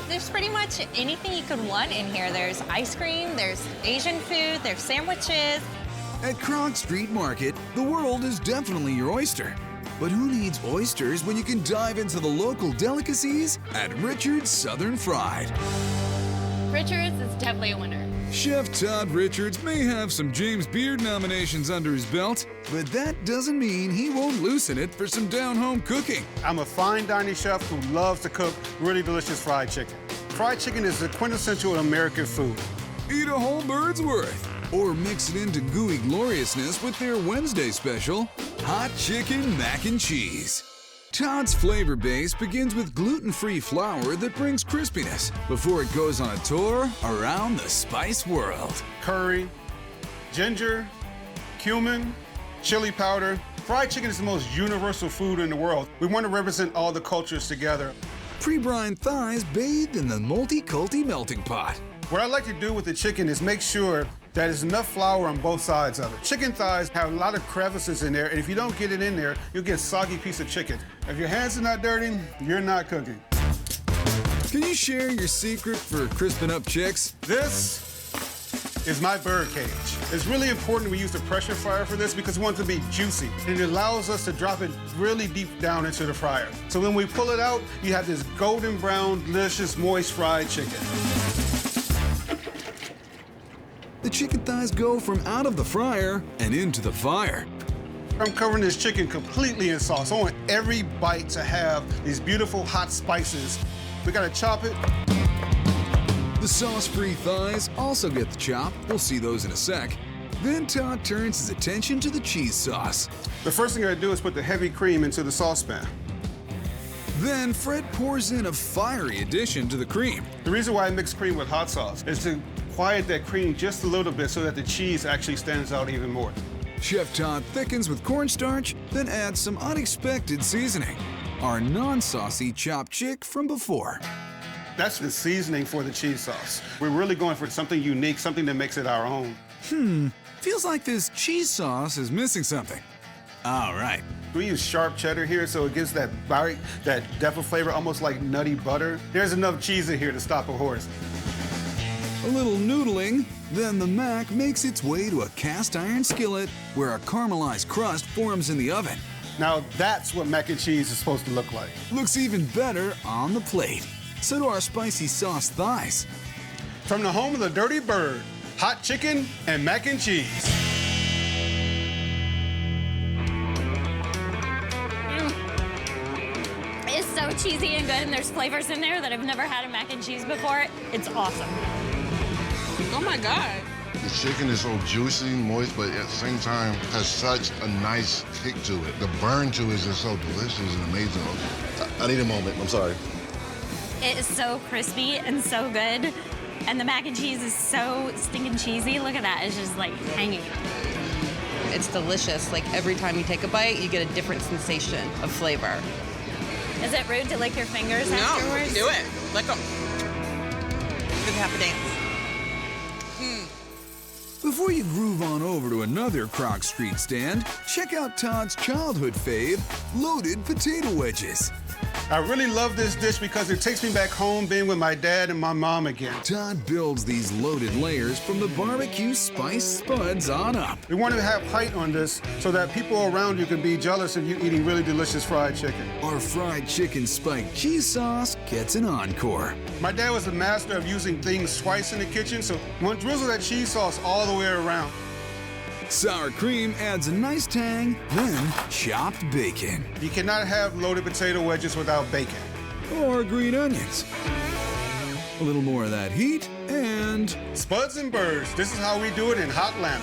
There's pretty much anything you could want in here. There's ice cream, there's Asian food, there's sandwiches. At Krog Street Market, the world is definitely your oyster. But who needs oysters when you can dive into the local delicacies at Richard's Southern Fried? Richards is definitely a winner. Chef Todd Richards may have some James Beard nominations under his belt, but that doesn't mean he won't loosen it for some down-home cooking. I'm a fine dining chef who loves to cook really delicious fried chicken. Fried chicken is the quintessential American food. Eat a whole bird's worth, or mix it into gooey gloriousness with their Wednesday special, Hot Chicken Mac and Cheese. Todd's flavor base begins with gluten-free flour that brings crispiness before it goes on a tour around the spice world. Curry, ginger, cumin, chili powder. Fried chicken is the most universal food in the world. We want to represent all the cultures together. Pre-brined thighs bathed in the multi-culti melting pot. What I like to do with the chicken is make sure that there's enough flour on both sides of it. Chicken thighs have a lot of crevices in there, and if you don't get it in there, you'll get a soggy piece of chicken. If your hands are not dirty, you're not cooking. Can you share your secret for crisping up chicks? This is my bird cage. It's really important we use the pressure fryer for this because we want it to be juicy. And it allows us to drop it really deep down into the fryer. So when we pull it out, you have this golden brown, delicious, moist fried chicken. The chicken thighs go from out of the fryer and into the fire. I'm covering this chicken completely in sauce. I want every bite to have these beautiful hot spices. We gotta chop it. The sauce-free thighs also get the chop. We'll see those in a sec. Then Todd turns his attention to the cheese sauce. The first thing I do is put the heavy cream into the saucepan. Then Fred pours in a fiery addition to the cream. The reason why I mix cream with hot sauce is to quiet that cream just a little bit so that the cheese actually stands out even more. Chef Todd thickens with cornstarch, then adds some unexpected seasoning. Our non-saucy chopped chick from before. That's the seasoning for the cheese sauce. We're really going for something unique, something that makes it our own. Feels like this cheese sauce is missing something. All right. We use sharp cheddar here, so it gives that bite, that depth of flavor, almost like nutty butter. There's enough cheese in here to stop a horse. A little noodling, then the mac makes its way to a cast iron skillet where a caramelized crust forms in the oven. Now that's what mac and cheese is supposed to look like. Looks even better on the plate. So do our spicy sauce thighs. From the home of the Dirty Bird, hot chicken and mac and cheese. It's so cheesy and good, and there's flavors in there that I've never had in mac and cheese before. It's awesome. Oh my God. The chicken is so juicy, moist, but at the same time has such a nice kick to it. The burn to it is just so delicious and amazing. I need a moment, I'm sorry. It is so crispy and so good. And the mac and cheese is so stinking cheesy. Look at that, it's just like hanging. It's delicious. Like every time you take a bite, you get a different sensation of flavor. Is it rude to lick your fingers afterwards? Do it. Lick them. We can have a dance. Before you groove on over to another Croc Street stand, check out Todd's childhood fave, loaded potato wedges. I really love this dish because it takes me back home being with my dad and my mom again. Todd builds these loaded layers from the barbecue spice spuds on up. We wanted to have height on this so that people around you can be jealous of you eating really delicious fried chicken. Our fried chicken spiked cheese sauce gets an encore. My dad was a master of using things twice in the kitchen, so you want to drizzle that cheese sauce all the way around. Sour cream adds a nice tang, then chopped bacon. You cannot have loaded potato wedges without bacon. Or green onions. A little more of that heat, and spuds and birds. This is how we do it in Hotlanta.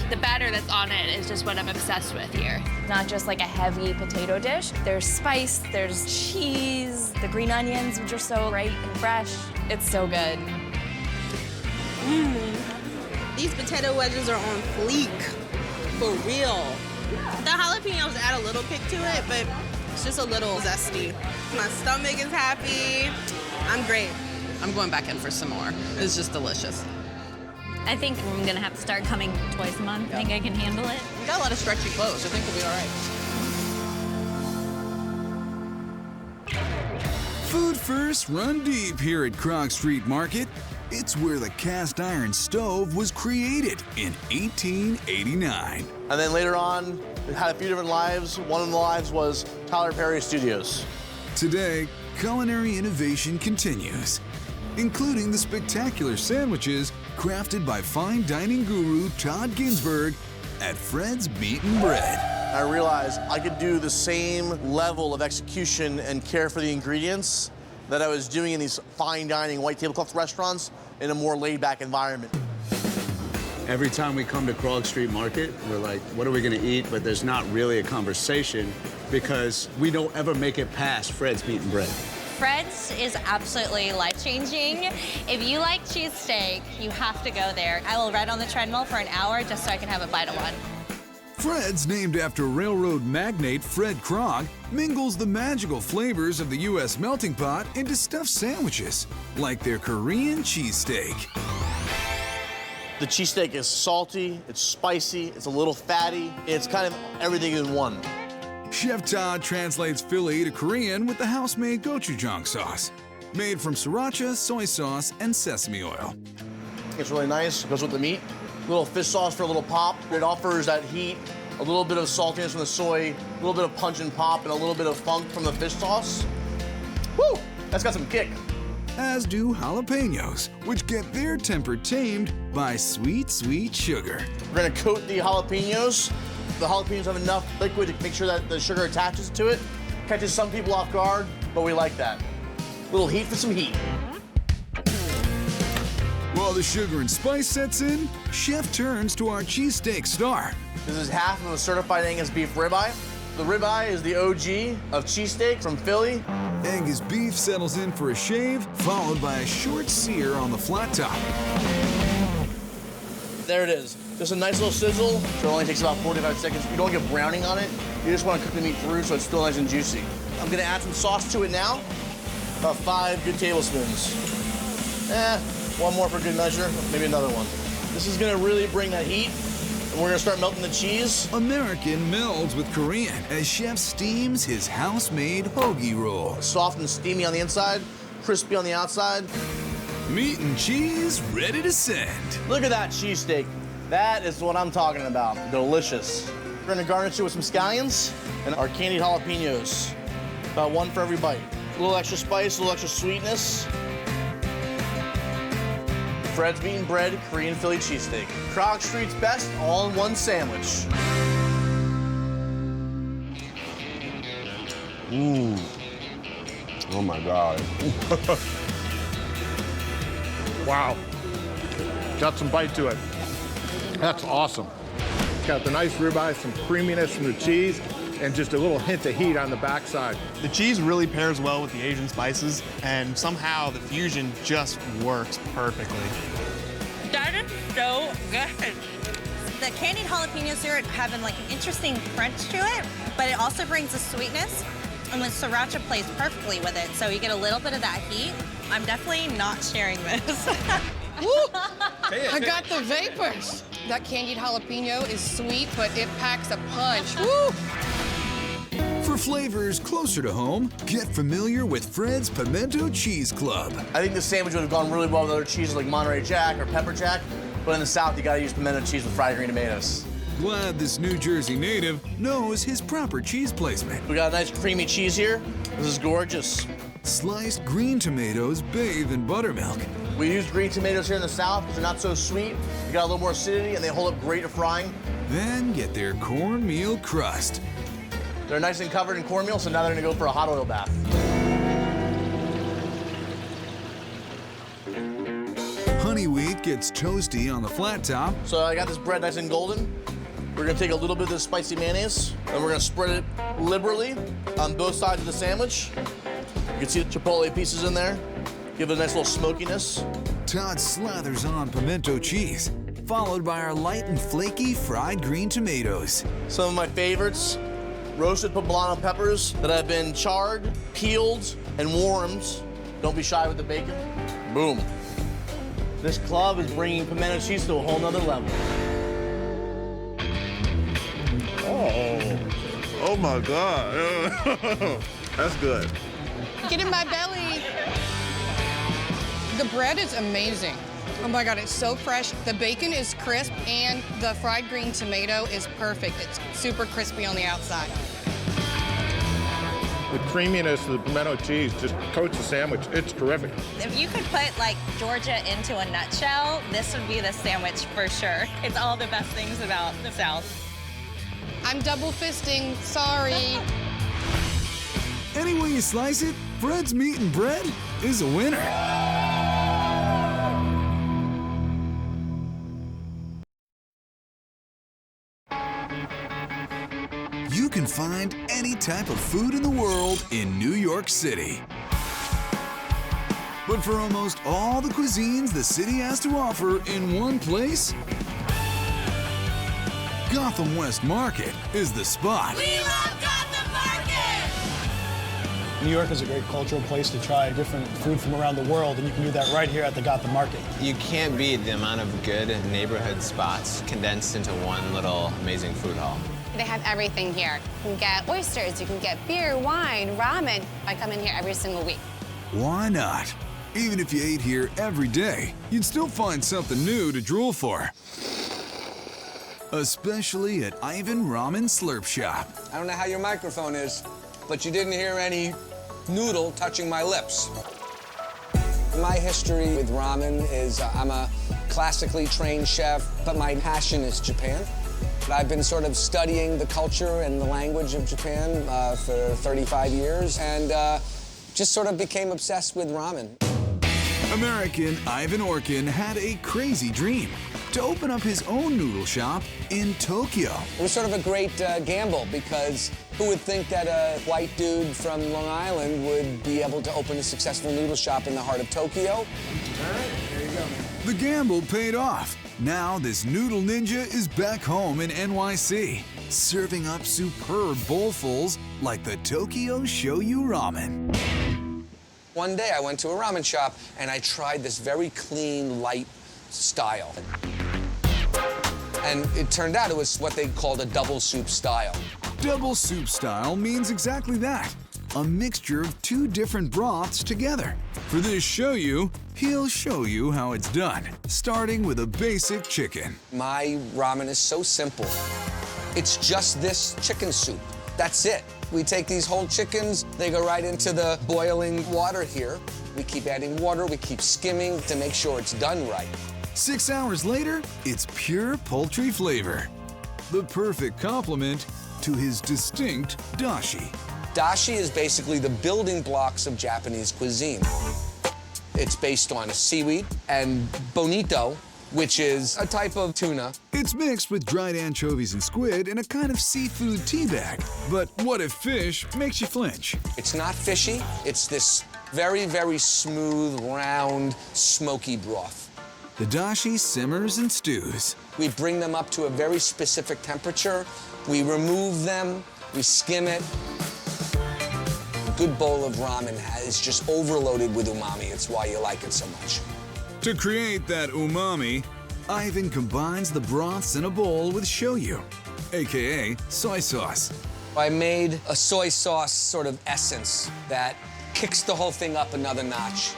The batter that's on it is just what I'm obsessed with here. Not just like a heavy potato dish. There's spice, there's cheese, the green onions, which are so ripe and fresh. It's so good. These potato wedges are on fleek, for real. The jalapenos add a little kick to it, but it's just a little zesty. My stomach is happy. I'm great. I'm going back in for some more. It's just delicious. I think I'm gonna have to start coming twice a month. I think I can handle it. We got a lot of stretchy clothes. I think we'll be all right. Food first, run deep here at Croc Street Market. It's where the cast iron stove was created in 1889. And then later on, it had a few different lives. One of the lives was Tyler Perry Studios. Today, culinary innovation continues, including the spectacular sandwiches crafted by fine dining guru Todd Ginsburg at Fred's Meat and Bread. I realized I could do the same level of execution and care for the ingredients that I was doing in these fine dining white tablecloth restaurants in a more laid-back environment. Every time we come to Croc Street Market, we're like, what are we gonna eat? But there's not really a conversation because we don't ever make it past Fred's Meat and Bread. Fred's is absolutely life-changing. If you like cheesesteak, you have to go there. I will ride on the treadmill for an hour just so I can have a bite of one. Fred's, named after railroad magnate Fred Krog, mingles the magical flavors of the U.S. melting pot into stuffed sandwiches, like their Korean cheesesteak. The cheesesteak is salty, it's spicy, it's a little fatty, it's kind of everything in one. Chef Todd translates Philly to Korean with the house-made gochujang sauce, made from sriracha, soy sauce, and sesame oil. It's really nice, it goes with the meat. A little fish sauce for a little pop. It offers that heat, a little bit of saltiness from the soy, a little bit of punch and pop, and a little bit of funk from the fish sauce. Woo! That's got some kick. As do jalapenos, which get their temper tamed by sweet, sweet sugar. We're gonna coat the jalapenos. The jalapenos have enough liquid to make sure that the sugar attaches to it. Catches some people off guard, but we like that. A little heat for some heat. While the sugar and spice sets in, Chef turns to our cheesesteak star. This is half of a certified Angus beef ribeye. The ribeye is the OG of cheesesteak from Philly. Angus beef settles in for a shave, followed by a short sear on the flat top. There it is. Just a nice little sizzle. So it only takes about 45 seconds. You don't get browning on it. You just want to cook the meat through so it's still nice and juicy. I'm gonna add some sauce to it now. About 5 good tablespoons. One more for good measure, maybe another one. This is gonna really bring that heat. And we're gonna start melting the cheese. American melds with Korean as chef steams his house-made hoagie roll. Soft and steamy on the inside, crispy on the outside. Meat and cheese ready to send. Look at that cheesesteak. That is what I'm talking about. Delicious. We're gonna garnish it with some scallions and our candied jalapenos. About 1 for every bite. A little extra spice, a little extra sweetness. Fred's Beaten Bread Korean Philly cheesesteak. Krog Street's best all-in-one sandwich. Ooh. Oh my God. Wow. Got some bite to it. That's awesome. Got the nice ribeye, some creaminess from the cheese, and just a little hint of heat on the backside. The cheese really pairs well with the Asian spices, and somehow the fusion just works perfectly. That is so good. The candied jalapenos here have an interesting crunch to it, but it also brings a sweetness, and the sriracha plays perfectly with it, so you get a little bit of that heat. I'm definitely not sharing this. I got the vapors. That candied jalapeno is sweet, but it packs a punch. Woo! For flavors closer to home, get familiar with Fred's Pimento Cheese Club. I think this sandwich would have gone really well with other cheeses like Monterey Jack or Pepper Jack, but in the South, you gotta use pimento cheese with fried green tomatoes. Glad this New Jersey native knows his proper cheese placement. We got a nice creamy cheese here. This is gorgeous. Sliced green tomatoes bathe in buttermilk. We use green tomatoes here in the South because they're not so sweet. You got a little more acidity and they hold up great to frying. Then get their cornmeal crust. They're nice and covered in cornmeal, so now they're gonna go for a hot oil bath. Honey wheat gets toasty on the flat top. So I got this bread nice and golden. We're gonna take a little bit of this spicy mayonnaise and we're gonna spread it liberally on both sides of the sandwich. You can see the chipotle pieces in there. Give it a nice little smokiness. Todd slathers on pimento cheese, followed by our light and flaky fried green tomatoes. Some of my favorites, roasted poblano peppers that have been charred, peeled, and warmed. Don't be shy with the bacon. Boom. This club is bringing pimento cheese to a whole nother level. Oh my God. That's good. Get in my belly. The bread is amazing. Oh my God, it's so fresh. The bacon is crisp and the fried green tomato is perfect. It's super crispy on the outside. The creaminess of the pimento cheese just coats the sandwich. It's terrific. If you could put Georgia into a nutshell, this would be the sandwich for sure. It's all the best things about the South. I'm double fisting, sorry. Any way you slice it, Fred's Meat and Bread is a winner. You can find any type of food in the world in New York City. But for almost all the cuisines the city has to offer in one place, Gotham West Market is the spot. We love Gotham Market! New York is a great cultural place to try different food from around the world, and you can do that right here at the Gotham Market. You can't beat the amount of good neighborhood spots condensed into one little amazing food hall. They have everything here. You can get oysters, you can get beer, wine, ramen. I come in here every single week. Why not? Even if you ate here every day, you'd still find something new to drool for. Especially at Ivan Ramen Slurp Shop. I don't know how your microphone is, but you didn't hear any noodle touching my lips. My history with ramen is I'm a classically trained chef, but my passion is Japan. I've been sort of studying the culture and the language of Japan for 35 years and just sort of became obsessed with ramen. American Ivan Orkin had a crazy dream to open up his own noodle shop in Tokyo. It was sort of a great gamble because Who would think that a white dude from Long Island would be able to open a successful noodle shop in the heart of Tokyo? All right, there you go. The gamble paid off. Now this noodle ninja is back home in NYC, serving up superb bowlfuls like the Tokyo Shoyu Ramen. One day I went to a ramen shop and I tried this very clean, light style. And it turned out it was what they called a double soup style. Double soup style means exactly that. A mixture of two different broths together. For this shoyu, he'll show you how it's done, starting with a basic chicken. My ramen is so simple. It's just this chicken soup. That's it. We take these whole chickens, they go right into the boiling water here. We keep adding water, we keep skimming to make sure it's done right. 6 hours later, it's pure poultry flavor. The perfect complement to his distinct dashi. Dashi is basically the building blocks of Japanese cuisine. It's based on seaweed and bonito, which is a type of tuna. It's mixed with dried anchovies and squid in a kind of seafood tea bag. But what if fish makes you flinch? It's not fishy. It's this very, very smooth, round, smoky broth. The dashi simmers and stews. We bring them up to a very specific temperature. We remove them, we skim it. A good bowl of ramen is just overloaded with umami. It's why you like it so much. To create that umami, Ivan combines the broths in a bowl with shoyu, aka soy sauce. I made a soy sauce sort of essence that kicks the whole thing up another notch.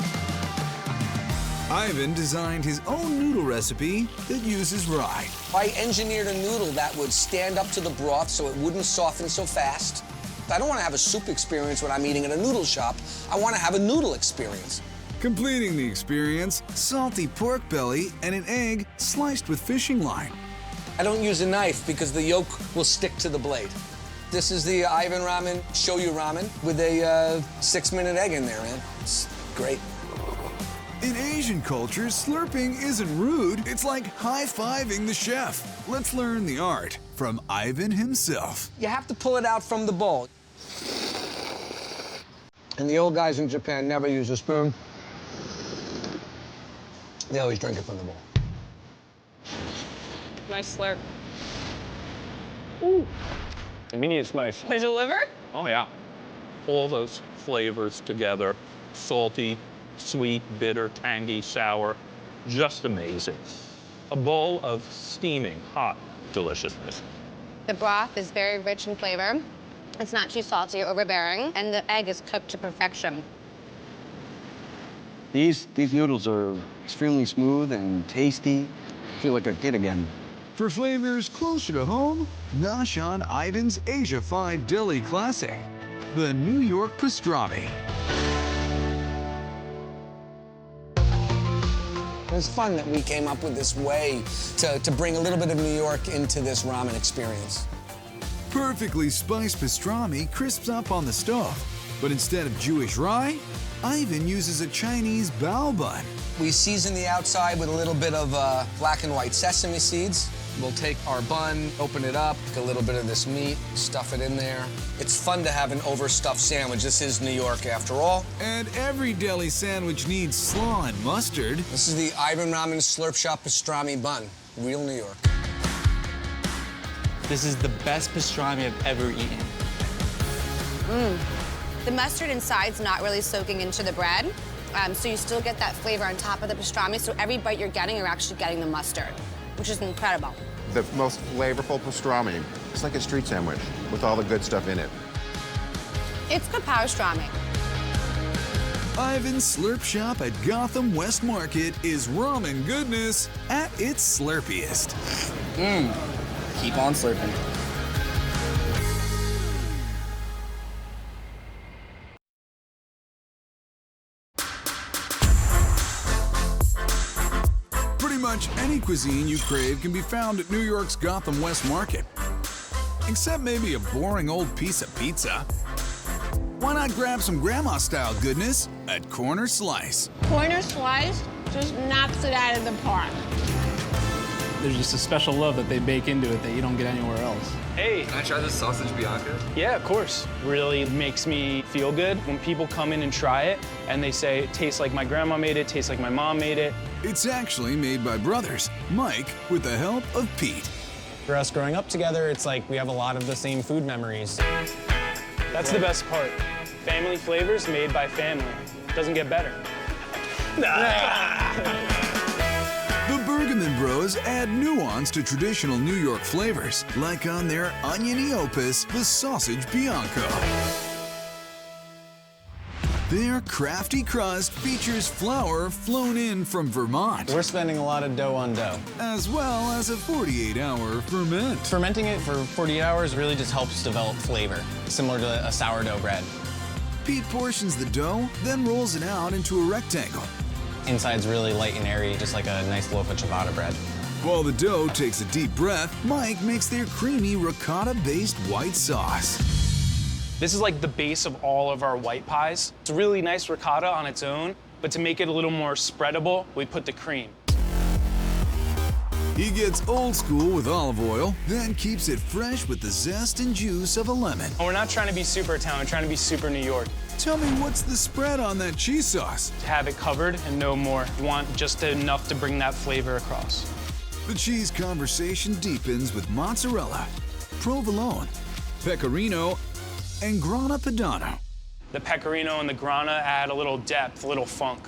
Ivan designed his own noodle recipe that uses rye. I engineered a noodle that would stand up to the broth so it wouldn't soften so fast. I don't want to have a soup experience when I'm eating at a noodle shop. I want to have a noodle experience. Completing the experience, salty pork belly and an egg sliced with fishing line. I don't use a knife because the yolk will stick to the blade. This is the Ivan ramen, shoyu ramen, with a 6-minute egg in there, man. It's great. In Asian cultures, slurping isn't rude. It's like high-fiving the chef. Let's learn the art from Ivan himself. You have to pull it out from the bowl. And the old guys in Japan never use a spoon. They always drink it from the bowl. Nice slurp. Ooh. I mean, it's nice. They deliver? Oh, yeah. All those flavors together. Salty, sweet, bitter, tangy, sour. Just amazing. A bowl of steaming, hot deliciousness. The broth is very rich in flavor. It's not too salty or overbearing, and the egg is cooked to perfection. These noodles are extremely smooth and tasty. I feel like a kid again. For flavors closer to home, nosh on Ivan's Asia-fied deli classic, the New York pastrami. It's fun that we came up with this way to bring a little bit of New York into this ramen experience. Perfectly spiced pastrami crisps up on the stove, but instead of Jewish rye, Ivan uses a Chinese bao bun. We season the outside with a little bit of black and white sesame seeds. We'll take our bun, open it up, a little bit of this meat, stuff it in there. It's fun to have an overstuffed sandwich. This is New York after all. And every deli sandwich needs slaw and mustard. This is the Ivan Ramen Slurp Shop pastrami bun, real New York. This is the best pastrami I've ever eaten. The mustard inside's not really soaking into the bread, so you still get that flavor on top of the pastrami, so every bite you're getting, you're actually getting the mustard, which is incredible. The most flavorful pastrami. It's like a street sandwich with all the good stuff in it. It's good pastrami. Ivan's Slurp Shop at Gotham West Market is ramen goodness at its slurpiest. Keep on slurping. Pretty much any cuisine you crave can be found at New York's Gotham West Market. Except maybe a boring old piece of pizza. Why not grab some grandma-style goodness at Corner Slice? Corner Slice just knocks it out of the park. There's just a special love that they bake into it that you don't get anywhere else. Hey. Can I try this sausage Bianca? Yeah, of course. Really makes me feel good when people come in and try it and they say it tastes like my grandma made it, tastes like my mom made it. It's actually made by brothers, Mike with the help of Pete. For us growing up together, it's like we have a lot of the same food memories. That's the best part. Family flavors made by family. Doesn't get better. The Bergman Bros add nuance to traditional New York flavors, like on their oniony opus, the sausage Bianco. Their crafty crust features flour flown in from Vermont. We're spending a lot of dough on dough. As well as a 48-hour ferment. Fermenting it for 48 hours really just helps develop flavor, similar to a sourdough bread. Pete portions the dough, then rolls it out into a rectangle. Inside's really light and airy, just like a nice loaf of ciabatta bread. While the dough takes a deep breath, Mike makes their creamy ricotta-based white sauce. This is like the base of all of our white pies. It's a really nice ricotta on its own, but to make it a little more spreadable, we put the cream. He gets old school with olive oil, then keeps it fresh with the zest and juice of a lemon. We're not trying to be super Italian, we're trying to be super New York. Tell me, what's the spread on that cheese sauce? To have it covered and no more. You want just enough to bring that flavor across. The cheese conversation deepens with mozzarella, provolone, pecorino, and grana padano. The pecorino and the grana add a little depth, a little funk.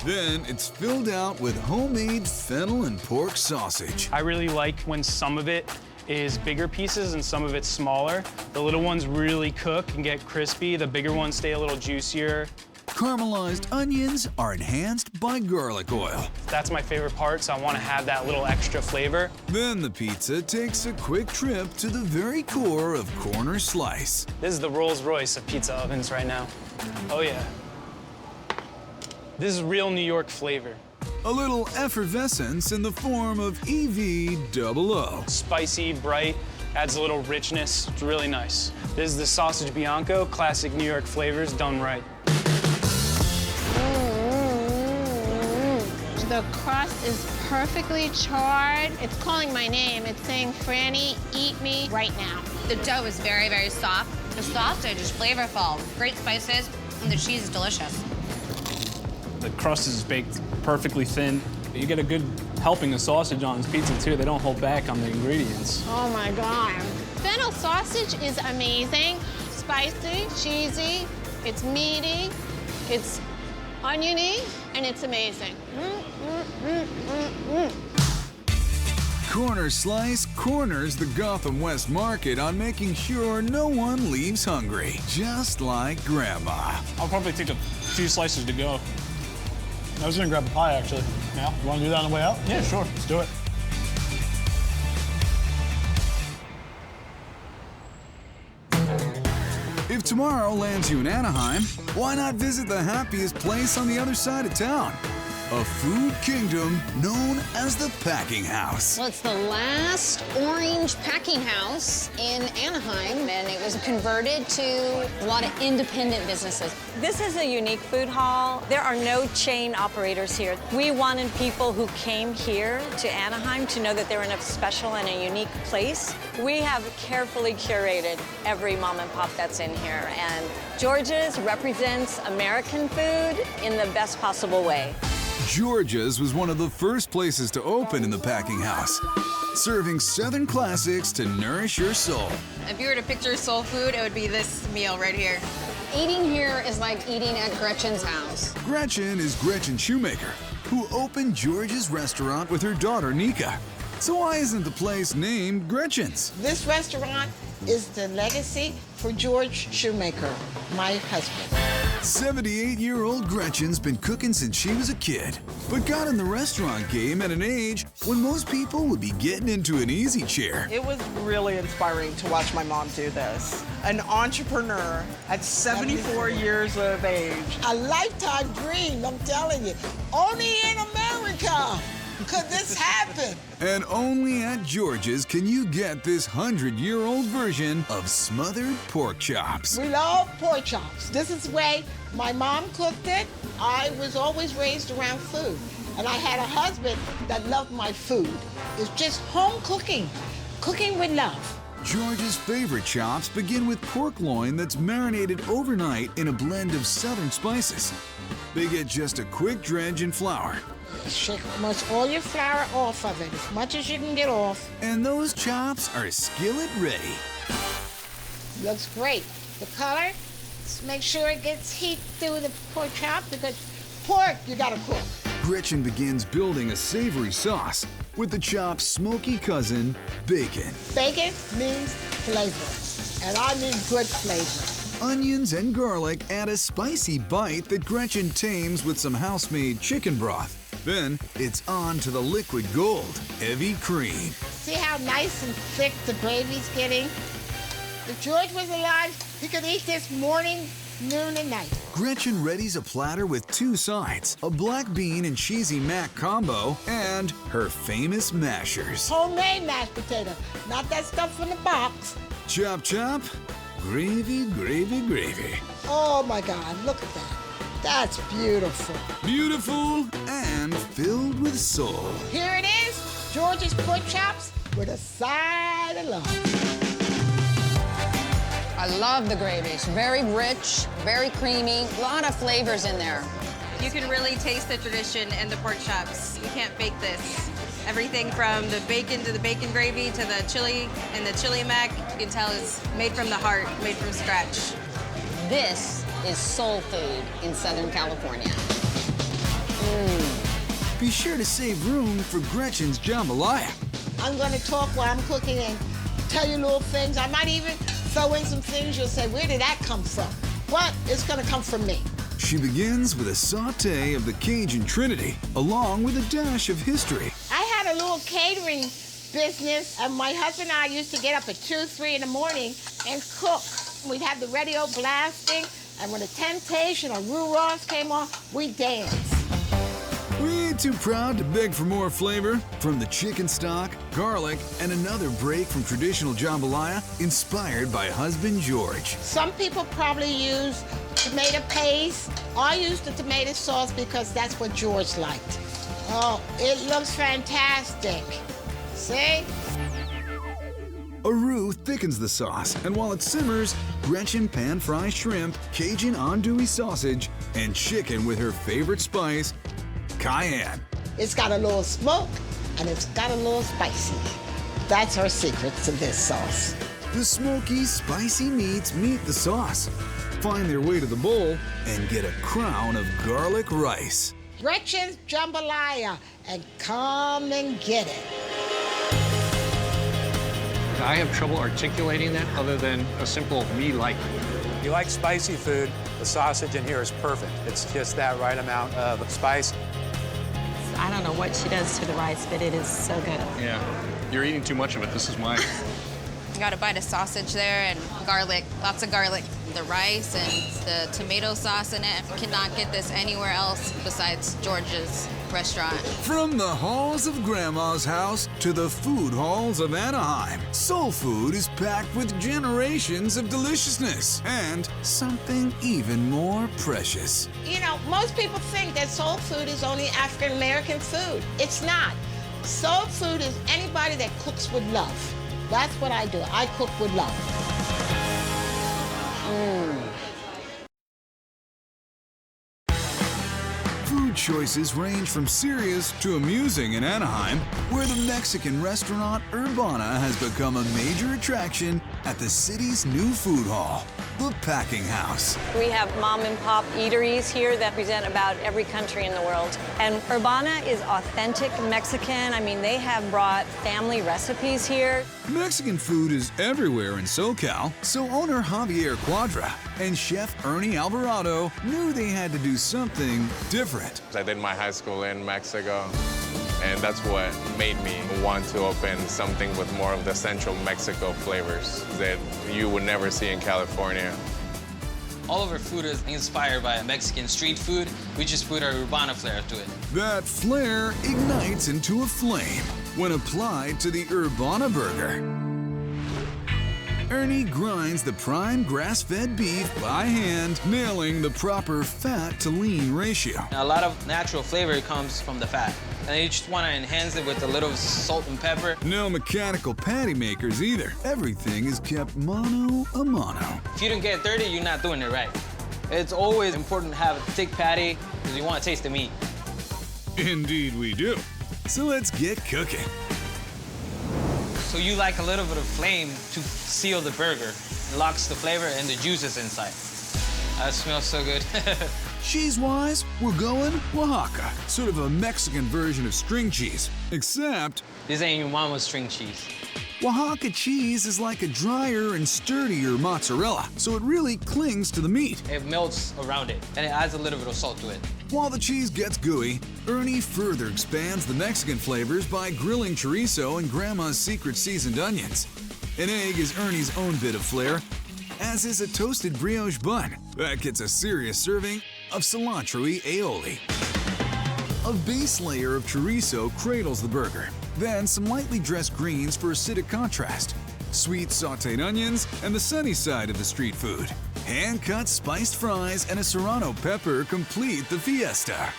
Then it's filled out with homemade fennel and pork sausage. I really like when some of it is bigger pieces and some of it's smaller. The little ones really cook and get crispy. The bigger ones stay a little juicier. Caramelized onions are enhanced by garlic oil. That's my favorite part, so I want to have that little extra flavor. Then the pizza takes a quick trip to the very core of Corner Slice. This is the Rolls-Royce of pizza ovens right now. Oh yeah. This is real New York flavor. A little effervescence in the form of EV00. Spicy, bright, adds a little richness. It's really nice. This is the sausage Bianco, classic New York flavors done right. The crust is perfectly charred. It's calling my name. It's saying, Franny, eat me right now. The dough is very, very soft. The sausage is flavorful, great spices, and the cheese is delicious. The crust is baked perfectly thin. You get a good helping of sausage on this pizza, too. They don't hold back on the ingredients. Oh, my God. Fennel sausage is amazing. Spicy, cheesy, it's meaty, it's oniony, and it's amazing. Corner Slice corners the Gotham West Market on making sure no one leaves hungry, just like Grandma. I'll probably take a few slices to go. I was gonna grab a pie, actually. Yeah? You wanna do that on the way out? Yeah, sure. Let's do it. If tomorrow lands you in Anaheim, why not visit the happiest place on the other side of town? A food kingdom known as the Packing House. Well, it's the last orange packing house in Anaheim, and it was converted to a lot of independent businesses. This is a unique food hall. There are no chain operators here. We wanted people who came here to Anaheim to know that they're in a special and a unique place. We have carefully curated every mom and pop that's in here, and George's represents American food in the best possible way. George's was one of the first places to open in the Packing House, serving Southern classics to nourish your soul. If you were to picture soul food, it would be this meal right here. Eating here is like eating at Gretchen's house. Gretchen is Gretchen Shoemaker, who opened George's restaurant with her daughter, Nika. So why isn't the place named Gretchen's? This restaurant is the legacy for George Shoemaker, my husband. 78-year-old Gretchen's been cooking since she was a kid, but got in the restaurant game at an age when most people would be getting into an easy chair. It was really inspiring to watch my mom do this. An entrepreneur at 74 years of age. A lifetime dream, I'm telling you. Only in America. could this happen? And only at George's can you get this 100-year-old version of smothered pork chops. We love pork chops. This is the way my mom cooked it. I was always raised around food. And I had a husband that loved my food. It's just home cooking, cooking with love. George's favorite chops begin with pork loin that's marinated overnight in a blend of southern spices. They get just a quick dredge in flour. Shake almost all your flour off of it, as much as you can get off. And those chops are skillet ready. Looks great. The color, just make sure it gets heat through the pork chop, because pork you gotta cook. Gretchen begins building a savory sauce with the chop's smoky cousin, bacon. Bacon means flavor, and I mean good flavor. Onions and garlic add a spicy bite that Gretchen tames with some house-made chicken broth. Then it's on to the liquid gold, heavy cream. See how nice and thick the gravy's getting? If George was alive, he could eat this morning, noon, and night. Gretchen readies a platter with two sides, a black bean and cheesy mac combo, and her famous mashers. Homemade mashed potato, not that stuff from the box. Chop, chop, gravy, gravy, gravy. Oh my God, look at that. That's beautiful. Beautiful and filled with soul. Here it is, George's pork chops with a side of love. I love the gravy. It's very rich, very creamy, a lot of flavors in there. You can really taste the tradition in the pork chops. You can't fake this. Everything from the bacon to the bacon gravy to the chili and the chili mac, you can tell is made from the heart, made from scratch. This is soul food in Southern California. Be sure to save room for Gretchen's jambalaya. I'm gonna talk while I'm cooking and tell you little things. I might even throw in some things you'll say, where did that come from? But it's gonna come from me. She begins with a sauté of the Cajun Trinity, along with a dash of history. I had a little catering business, and my husband and I used to get up at 2, 3 in the morning and cook. We'd have the radio blasting, and when the Temptation or Rue Ross came on, we danced. We ain't too proud to beg for more flavor from the chicken stock, garlic, and another break from traditional jambalaya inspired by husband George. Some people probably use tomato paste. I use the tomato sauce because that's what George liked. Oh, it looks fantastic. See? A roux thickens the sauce, and while it simmers, Gretchen pan-fries shrimp, Cajun andouille sausage, and chicken with her favorite spice, cayenne. It's got a little smoke, and it's got a little spicy. That's our secret to this sauce. The smoky, spicy meats meet the sauce, find their way to the bowl, and get a crown of garlic rice. Gretchen's jambalaya, and come and get it. I have trouble articulating that other than a simple "we like." If you like spicy food, the sausage in here is perfect. It's just that right amount of spice. I don't know what she does to the rice, but it is so good. Yeah, you're eating too much of it. This is mine. You got a bite of sausage there and garlic, lots of garlic. The rice and the tomato sauce in it. Cannot get this anywhere else besides George's restaurant. From the halls of Grandma's house to the food halls of Anaheim, soul food is packed with generations of deliciousness and something even more precious. You know, most people think that soul food is only African American food. It's not. Soul food is anybody that cooks with love. That's what I do. I cook with love. Food choices range from serious to amusing in Anaheim, where the Mexican restaurant Urbana has become a major attraction at the city's new food hall, the Packing House. We have mom and pop eateries here that present about every country in the world. And Urbana is authentic Mexican. I mean, they have brought family recipes here. Mexican food is everywhere in SoCal, so owner Javier Cuadra and chef Ernie Alvarado knew they had to do something different. I did my high school in Mexico, and that's what made me want to open something with more of the central Mexico flavors that you would never see in California. All of our food is inspired by Mexican street food. We just put our Urbana flair to it. That flair ignites into a flame when applied to the Urbana burger. Ernie grinds the prime grass-fed beef by hand, nailing the proper fat-to-lean ratio. A lot of natural flavor comes from the fat. And you just want to enhance it with a little salt and pepper. No mechanical patty makers either. Everything is kept mano a mano. If you don't get it dirty, you're not doing it right. It's always important to have a thick patty because you want to taste the meat. Indeed we do. So let's get cooking. So you like a little bit of flame to seal the burger. It locks the flavor and the juices inside. That smells so good. Cheese-wise, we're going Oaxaca, sort of a Mexican version of string cheese, except... This ain't your mama's string cheese. Oaxaca cheese is like a drier and sturdier mozzarella, so it really clings to the meat. It melts around it, and it adds a little bit of salt to it. While the cheese gets gooey, Ernie further expands the Mexican flavors by grilling chorizo and Grandma's secret seasoned onions. An egg is Ernie's own bit of flair, as is a toasted brioche bun. That gets a serious serving of cilantro-y aioli. A base layer of chorizo cradles the burger, then some lightly dressed greens for acidic contrast, sweet sauteed onions, and the sunny side of the street food. Hand-cut spiced fries and a serrano pepper complete the fiesta.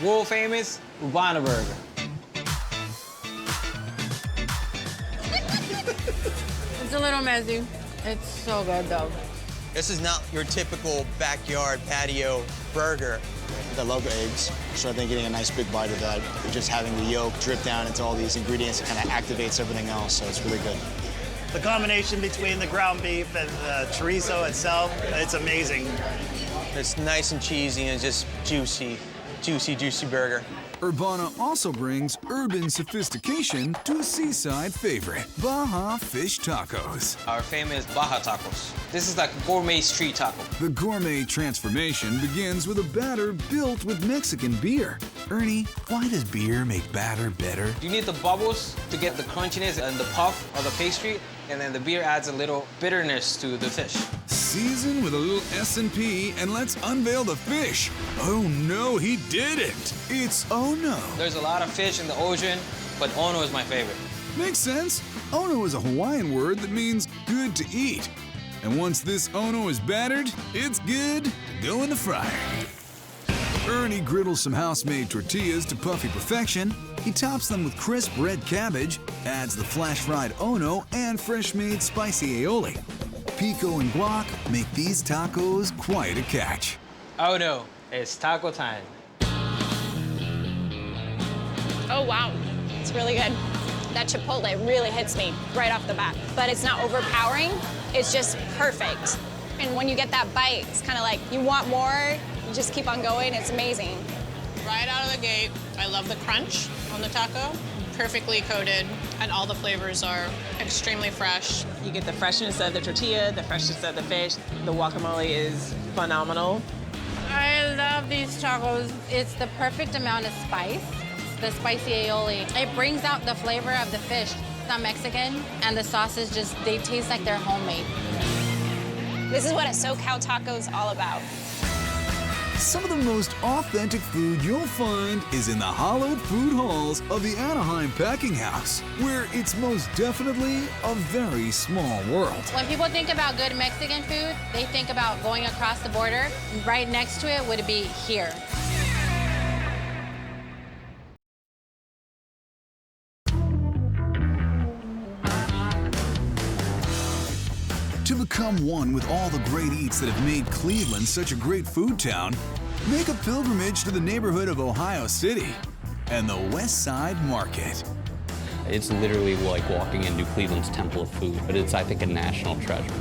World famous Urbana burger. It's a little messy. It's so good though. This is not your typical backyard patio burger. I love eggs, so I think getting a nice big bite of that, just having the yolk drip down into all these ingredients, it kind of activates everything else, so it's really good. The combination between the ground beef and the chorizo itself, it's amazing. It's nice and cheesy and just juicy, juicy burger. Urbana also brings urban sophistication to a seaside favorite, Baja Fish Tacos. Our famous Baja tacos. This is like a gourmet street taco. The gourmet transformation begins with a batter built with Mexican beer. Ernie, why does beer make batter better? You need the bubbles to get the crunchiness and the puff of the pastry, and then the beer adds a little bitterness to the fish. Season with a little S&P and let's unveil the fish. Oh no, he didn't. It's Ono. There's a lot of fish in the ocean, but Ono is my favorite. Makes sense. Ono is a Hawaiian word that means good to eat. And once this Ono is battered, it's good to go in the fryer. Ernie griddles some house-made tortillas to puffy perfection. He tops them with crisp red cabbage, adds the flash-fried Ono, and fresh-made spicy aioli. Pico and guac make these tacos quite a catch. Oh no, it's taco time. Oh, wow. It's really good. That chipotle really hits me right off the bat. But it's not overpowering. It's just perfect. And when you get that bite, it's kind of like you want more, you just keep on going. It's amazing. Right out of the gate, I love the crunch on the taco. Perfectly coated, and all the flavors are extremely fresh. You get the freshness of the tortilla, the freshness of the fish. The guacamole is phenomenal. I love these tacos. It's the perfect amount of spice. The spicy aioli. It brings out the flavor of the fish. It's not Mexican, and the sauces they taste like they're homemade. This is what a SoCal taco is all about. Some of the most authentic food you'll find is in the hollowed food halls of the Anaheim Packing House, where it's most definitely a very small world. When people think about good Mexican food, they think about going across the border. Right next to it would be here. To become one with all the great eats that have made Cleveland such a great food town, make a pilgrimage to the neighborhood of Ohio City and the West Side Market. It's literally like walking into Cleveland's Temple of Food, but it's, I think, a national treasure.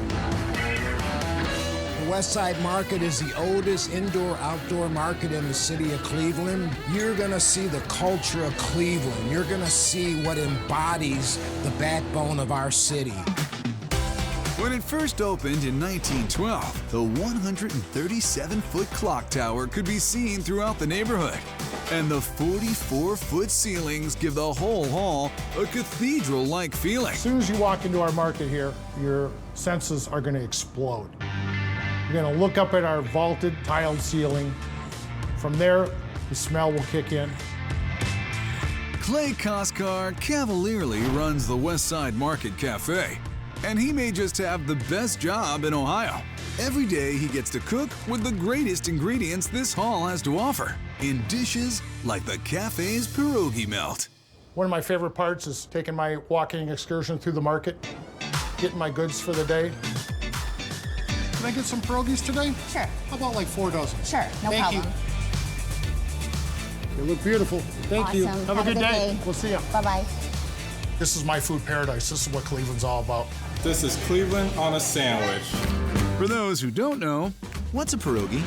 The West Side Market is the oldest indoor-outdoor market in the city of Cleveland. You're gonna see the culture of Cleveland. You're gonna see what embodies the backbone of our city. When it first opened in 1912, the 137-foot clock tower could be seen throughout the neighborhood. And the 44-foot ceilings give the whole hall a cathedral-like feeling. As soon as you walk into our market here, your senses are going to explode. You're gonna look up at our vaulted tiled ceiling. From there, the smell will kick in. Clay Koskar cavalierly runs the West Side Market Cafe, and he may just have the best job in Ohio. Every day he gets to cook with the greatest ingredients this hall has to offer, in dishes like the cafe's pierogi melt. One of my favorite parts is taking my walking excursion through the market, getting my goods for the day. Can I get some pierogies today? Sure. How about like 4 dozen? Sure, no Thank problem. you. You look beautiful. Thank you. Awesome. Have a good day. We'll see you. Bye-bye. This is my food paradise. This is what Cleveland's all about. This is Cleveland on a sandwich. For those who don't know, what's a pierogi?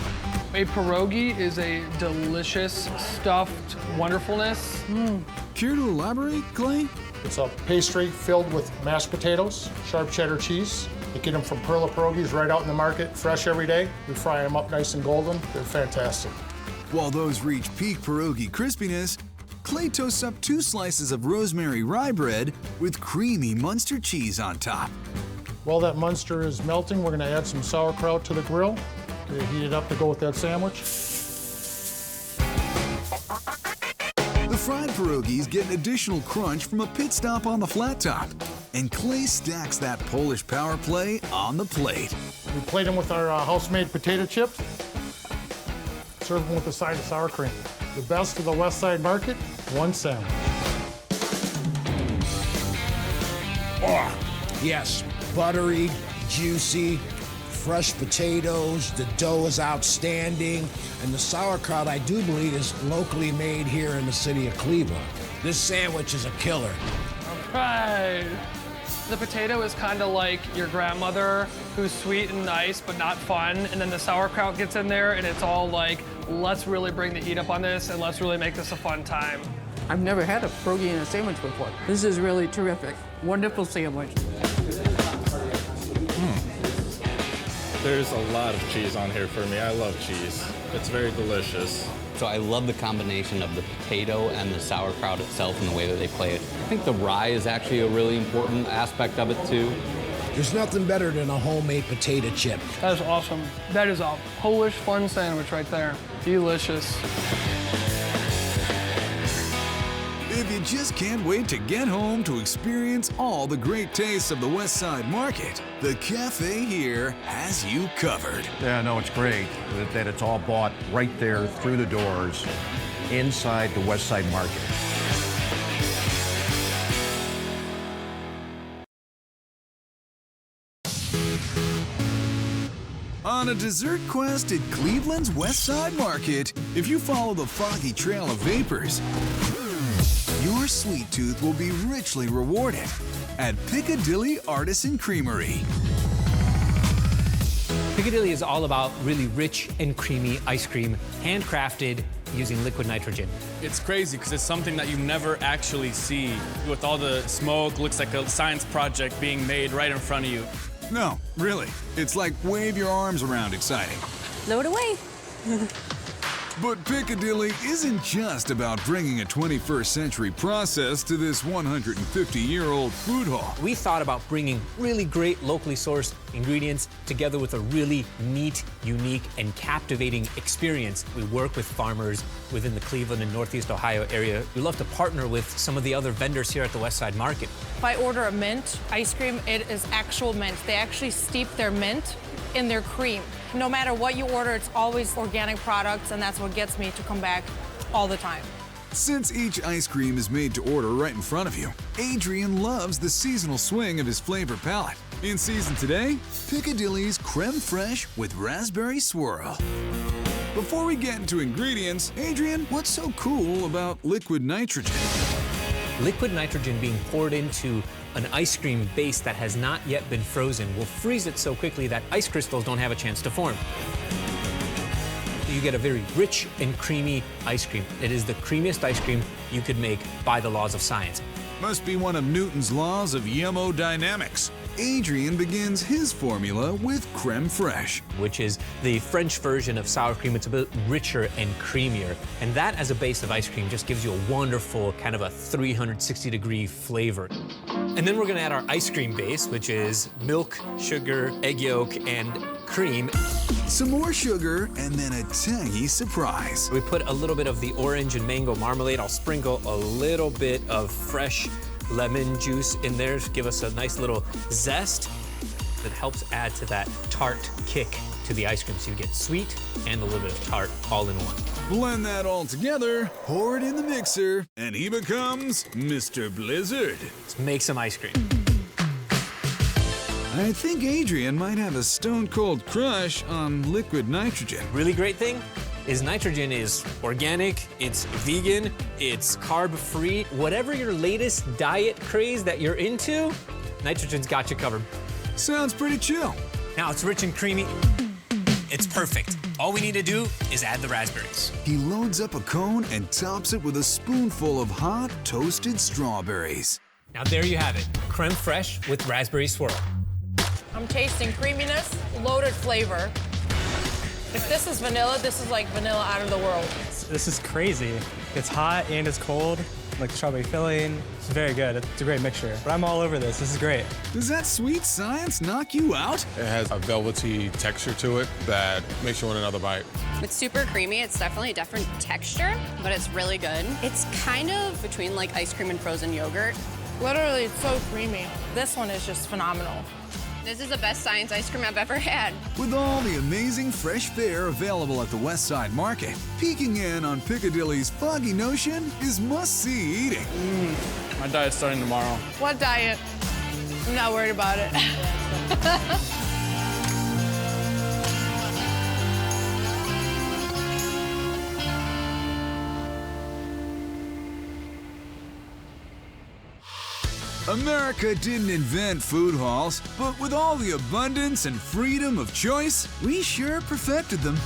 A pierogi is a delicious, stuffed wonderfulness. Care to elaborate, Clay? It's a pastry filled with mashed potatoes, sharp cheddar cheese. You get them from Perla Pierogies right out in the market, fresh every day. We fry them up nice and golden. They're fantastic. While those reach peak pierogi crispiness, Clay toasts up 2 slices of rosemary rye bread with creamy Munster cheese on top. While that Munster is melting, we're gonna add some sauerkraut to the grill. Okay, heat it up to go with that sandwich. The fried pierogies get an additional crunch from a pit stop on the flat top, and Clay stacks that Polish power play on the plate. We plate them with our house-made potato chips. Serve them with a side of sour cream. The best of the West Side Market, one sandwich. Oh, yes, buttery, juicy, fresh potatoes. The dough is outstanding. And the sauerkraut, I do believe, is locally made here in the city of Cleveland. This sandwich is a killer. Right. The potato is kind of like your grandmother, who's sweet and nice, but not fun. And then the sauerkraut gets in there, and it's all like, let's really bring the heat up on this, and let's really make this a fun time. I've never had a pierogi in a sandwich before. This is really terrific. Wonderful sandwich. There's a lot of cheese on here for me. I love cheese. It's very delicious. So I love the combination of the potato and the sauerkraut itself and the way that they play it. I think the rye is actually a really important aspect of it too. There's nothing better than a homemade potato chip. That is awesome. That is a Polish fun sandwich right there. Delicious. If you just can't wait to get home to experience all the great tastes of the West Side Market, the cafe here has you covered. Yeah, no, it's great that it's all bought right there through the doors inside the West Side Market. On a dessert quest at Cleveland's West Side Market, if you follow the foggy trail of vapors, your sweet tooth will be richly rewarded at Piccadilly Artisan Creamery. Piccadilly is all about really rich and creamy ice cream, handcrafted using liquid nitrogen. It's crazy because it's something that you never actually see. With all the smoke, looks like a science project being made right in front of you. No, really. It's like wave your arms around exciting. Load away. But Piccadilly isn't just about bringing a 21st century process to this 150-year-old food hall. We thought about bringing really great locally sourced ingredients together with a really neat, unique, and captivating experience. We work with farmers within the Cleveland and Northeast Ohio area. We love to partner with some of the other vendors here at the West Side Market. If I order a mint ice cream, it is actual mint. They actually steep their mint in their cream. No matter what you order, it's always organic products, and that's what gets me to come back all the time. Since each ice cream is made to order right in front of you, Adrian loves the seasonal swing of his flavor palette. In season today, Piccadilly's Creme Fraiche with Raspberry Swirl. Before we get into ingredients, Adrian, what's so cool about liquid nitrogen? Liquid nitrogen being poured into an ice cream base that has not yet been frozen will freeze it so quickly that ice crystals don't have a chance to form. You get a very rich and creamy ice cream. It is the creamiest ice cream you could make by the laws of science. Must be one of Newton's laws of yumodynamics. Adrian begins his formula with creme fraiche, which is the French version of sour cream. It's a bit richer and creamier. And that as a base of ice cream just gives you a wonderful kind of a 360-degree flavor. And then we're gonna add our ice cream base, which is milk, sugar, egg yolk, and cream. Some more sugar, and then a tangy surprise. We put a little bit of the orange and mango marmalade. I'll sprinkle a little bit of fresh lemon juice in there to give us a nice little zest that helps add to that tart kick to the ice cream. So you get sweet and a little bit of tart all in one. Blend that all together, pour it in the mixer, and he becomes Mr. Blizzard. Let's make some ice cream. I think Adrian might have a stone-cold crush on liquid nitrogen. Really great thing is nitrogen is organic, it's vegan, it's carb-free. Whatever your latest diet craze that you're into, nitrogen's got you covered. Sounds pretty chill. Now it's rich and creamy. It's perfect. All we need to do is add the raspberries. He loads up a cone and tops it with a spoonful of hot, toasted strawberries. Now there you have it, creme fraiche with raspberry swirl. I'm tasting creaminess, loaded flavor. If this is vanilla, this is like vanilla out of the world. This is crazy. It's hot and it's cold, like the strawberry filling. It's very good. It's a great mixture. But I'm all over this. This is great. Does that sweet science knock you out? It has a velvety texture to it that makes you want another bite. It's super creamy. It's definitely a different texture, but it's really good. It's kind of between like ice cream and frozen yogurt. Literally, it's so creamy. This one is just phenomenal. This is the best science ice cream I've ever had. With all the amazing fresh fare available at the West Side Market, peeking in on Piccadilly's foggy notion is must-see eating. My diet's starting tomorrow. What diet? I'm not worried about it. America didn't invent food halls, but with all the abundance and freedom of choice, we sure perfected them.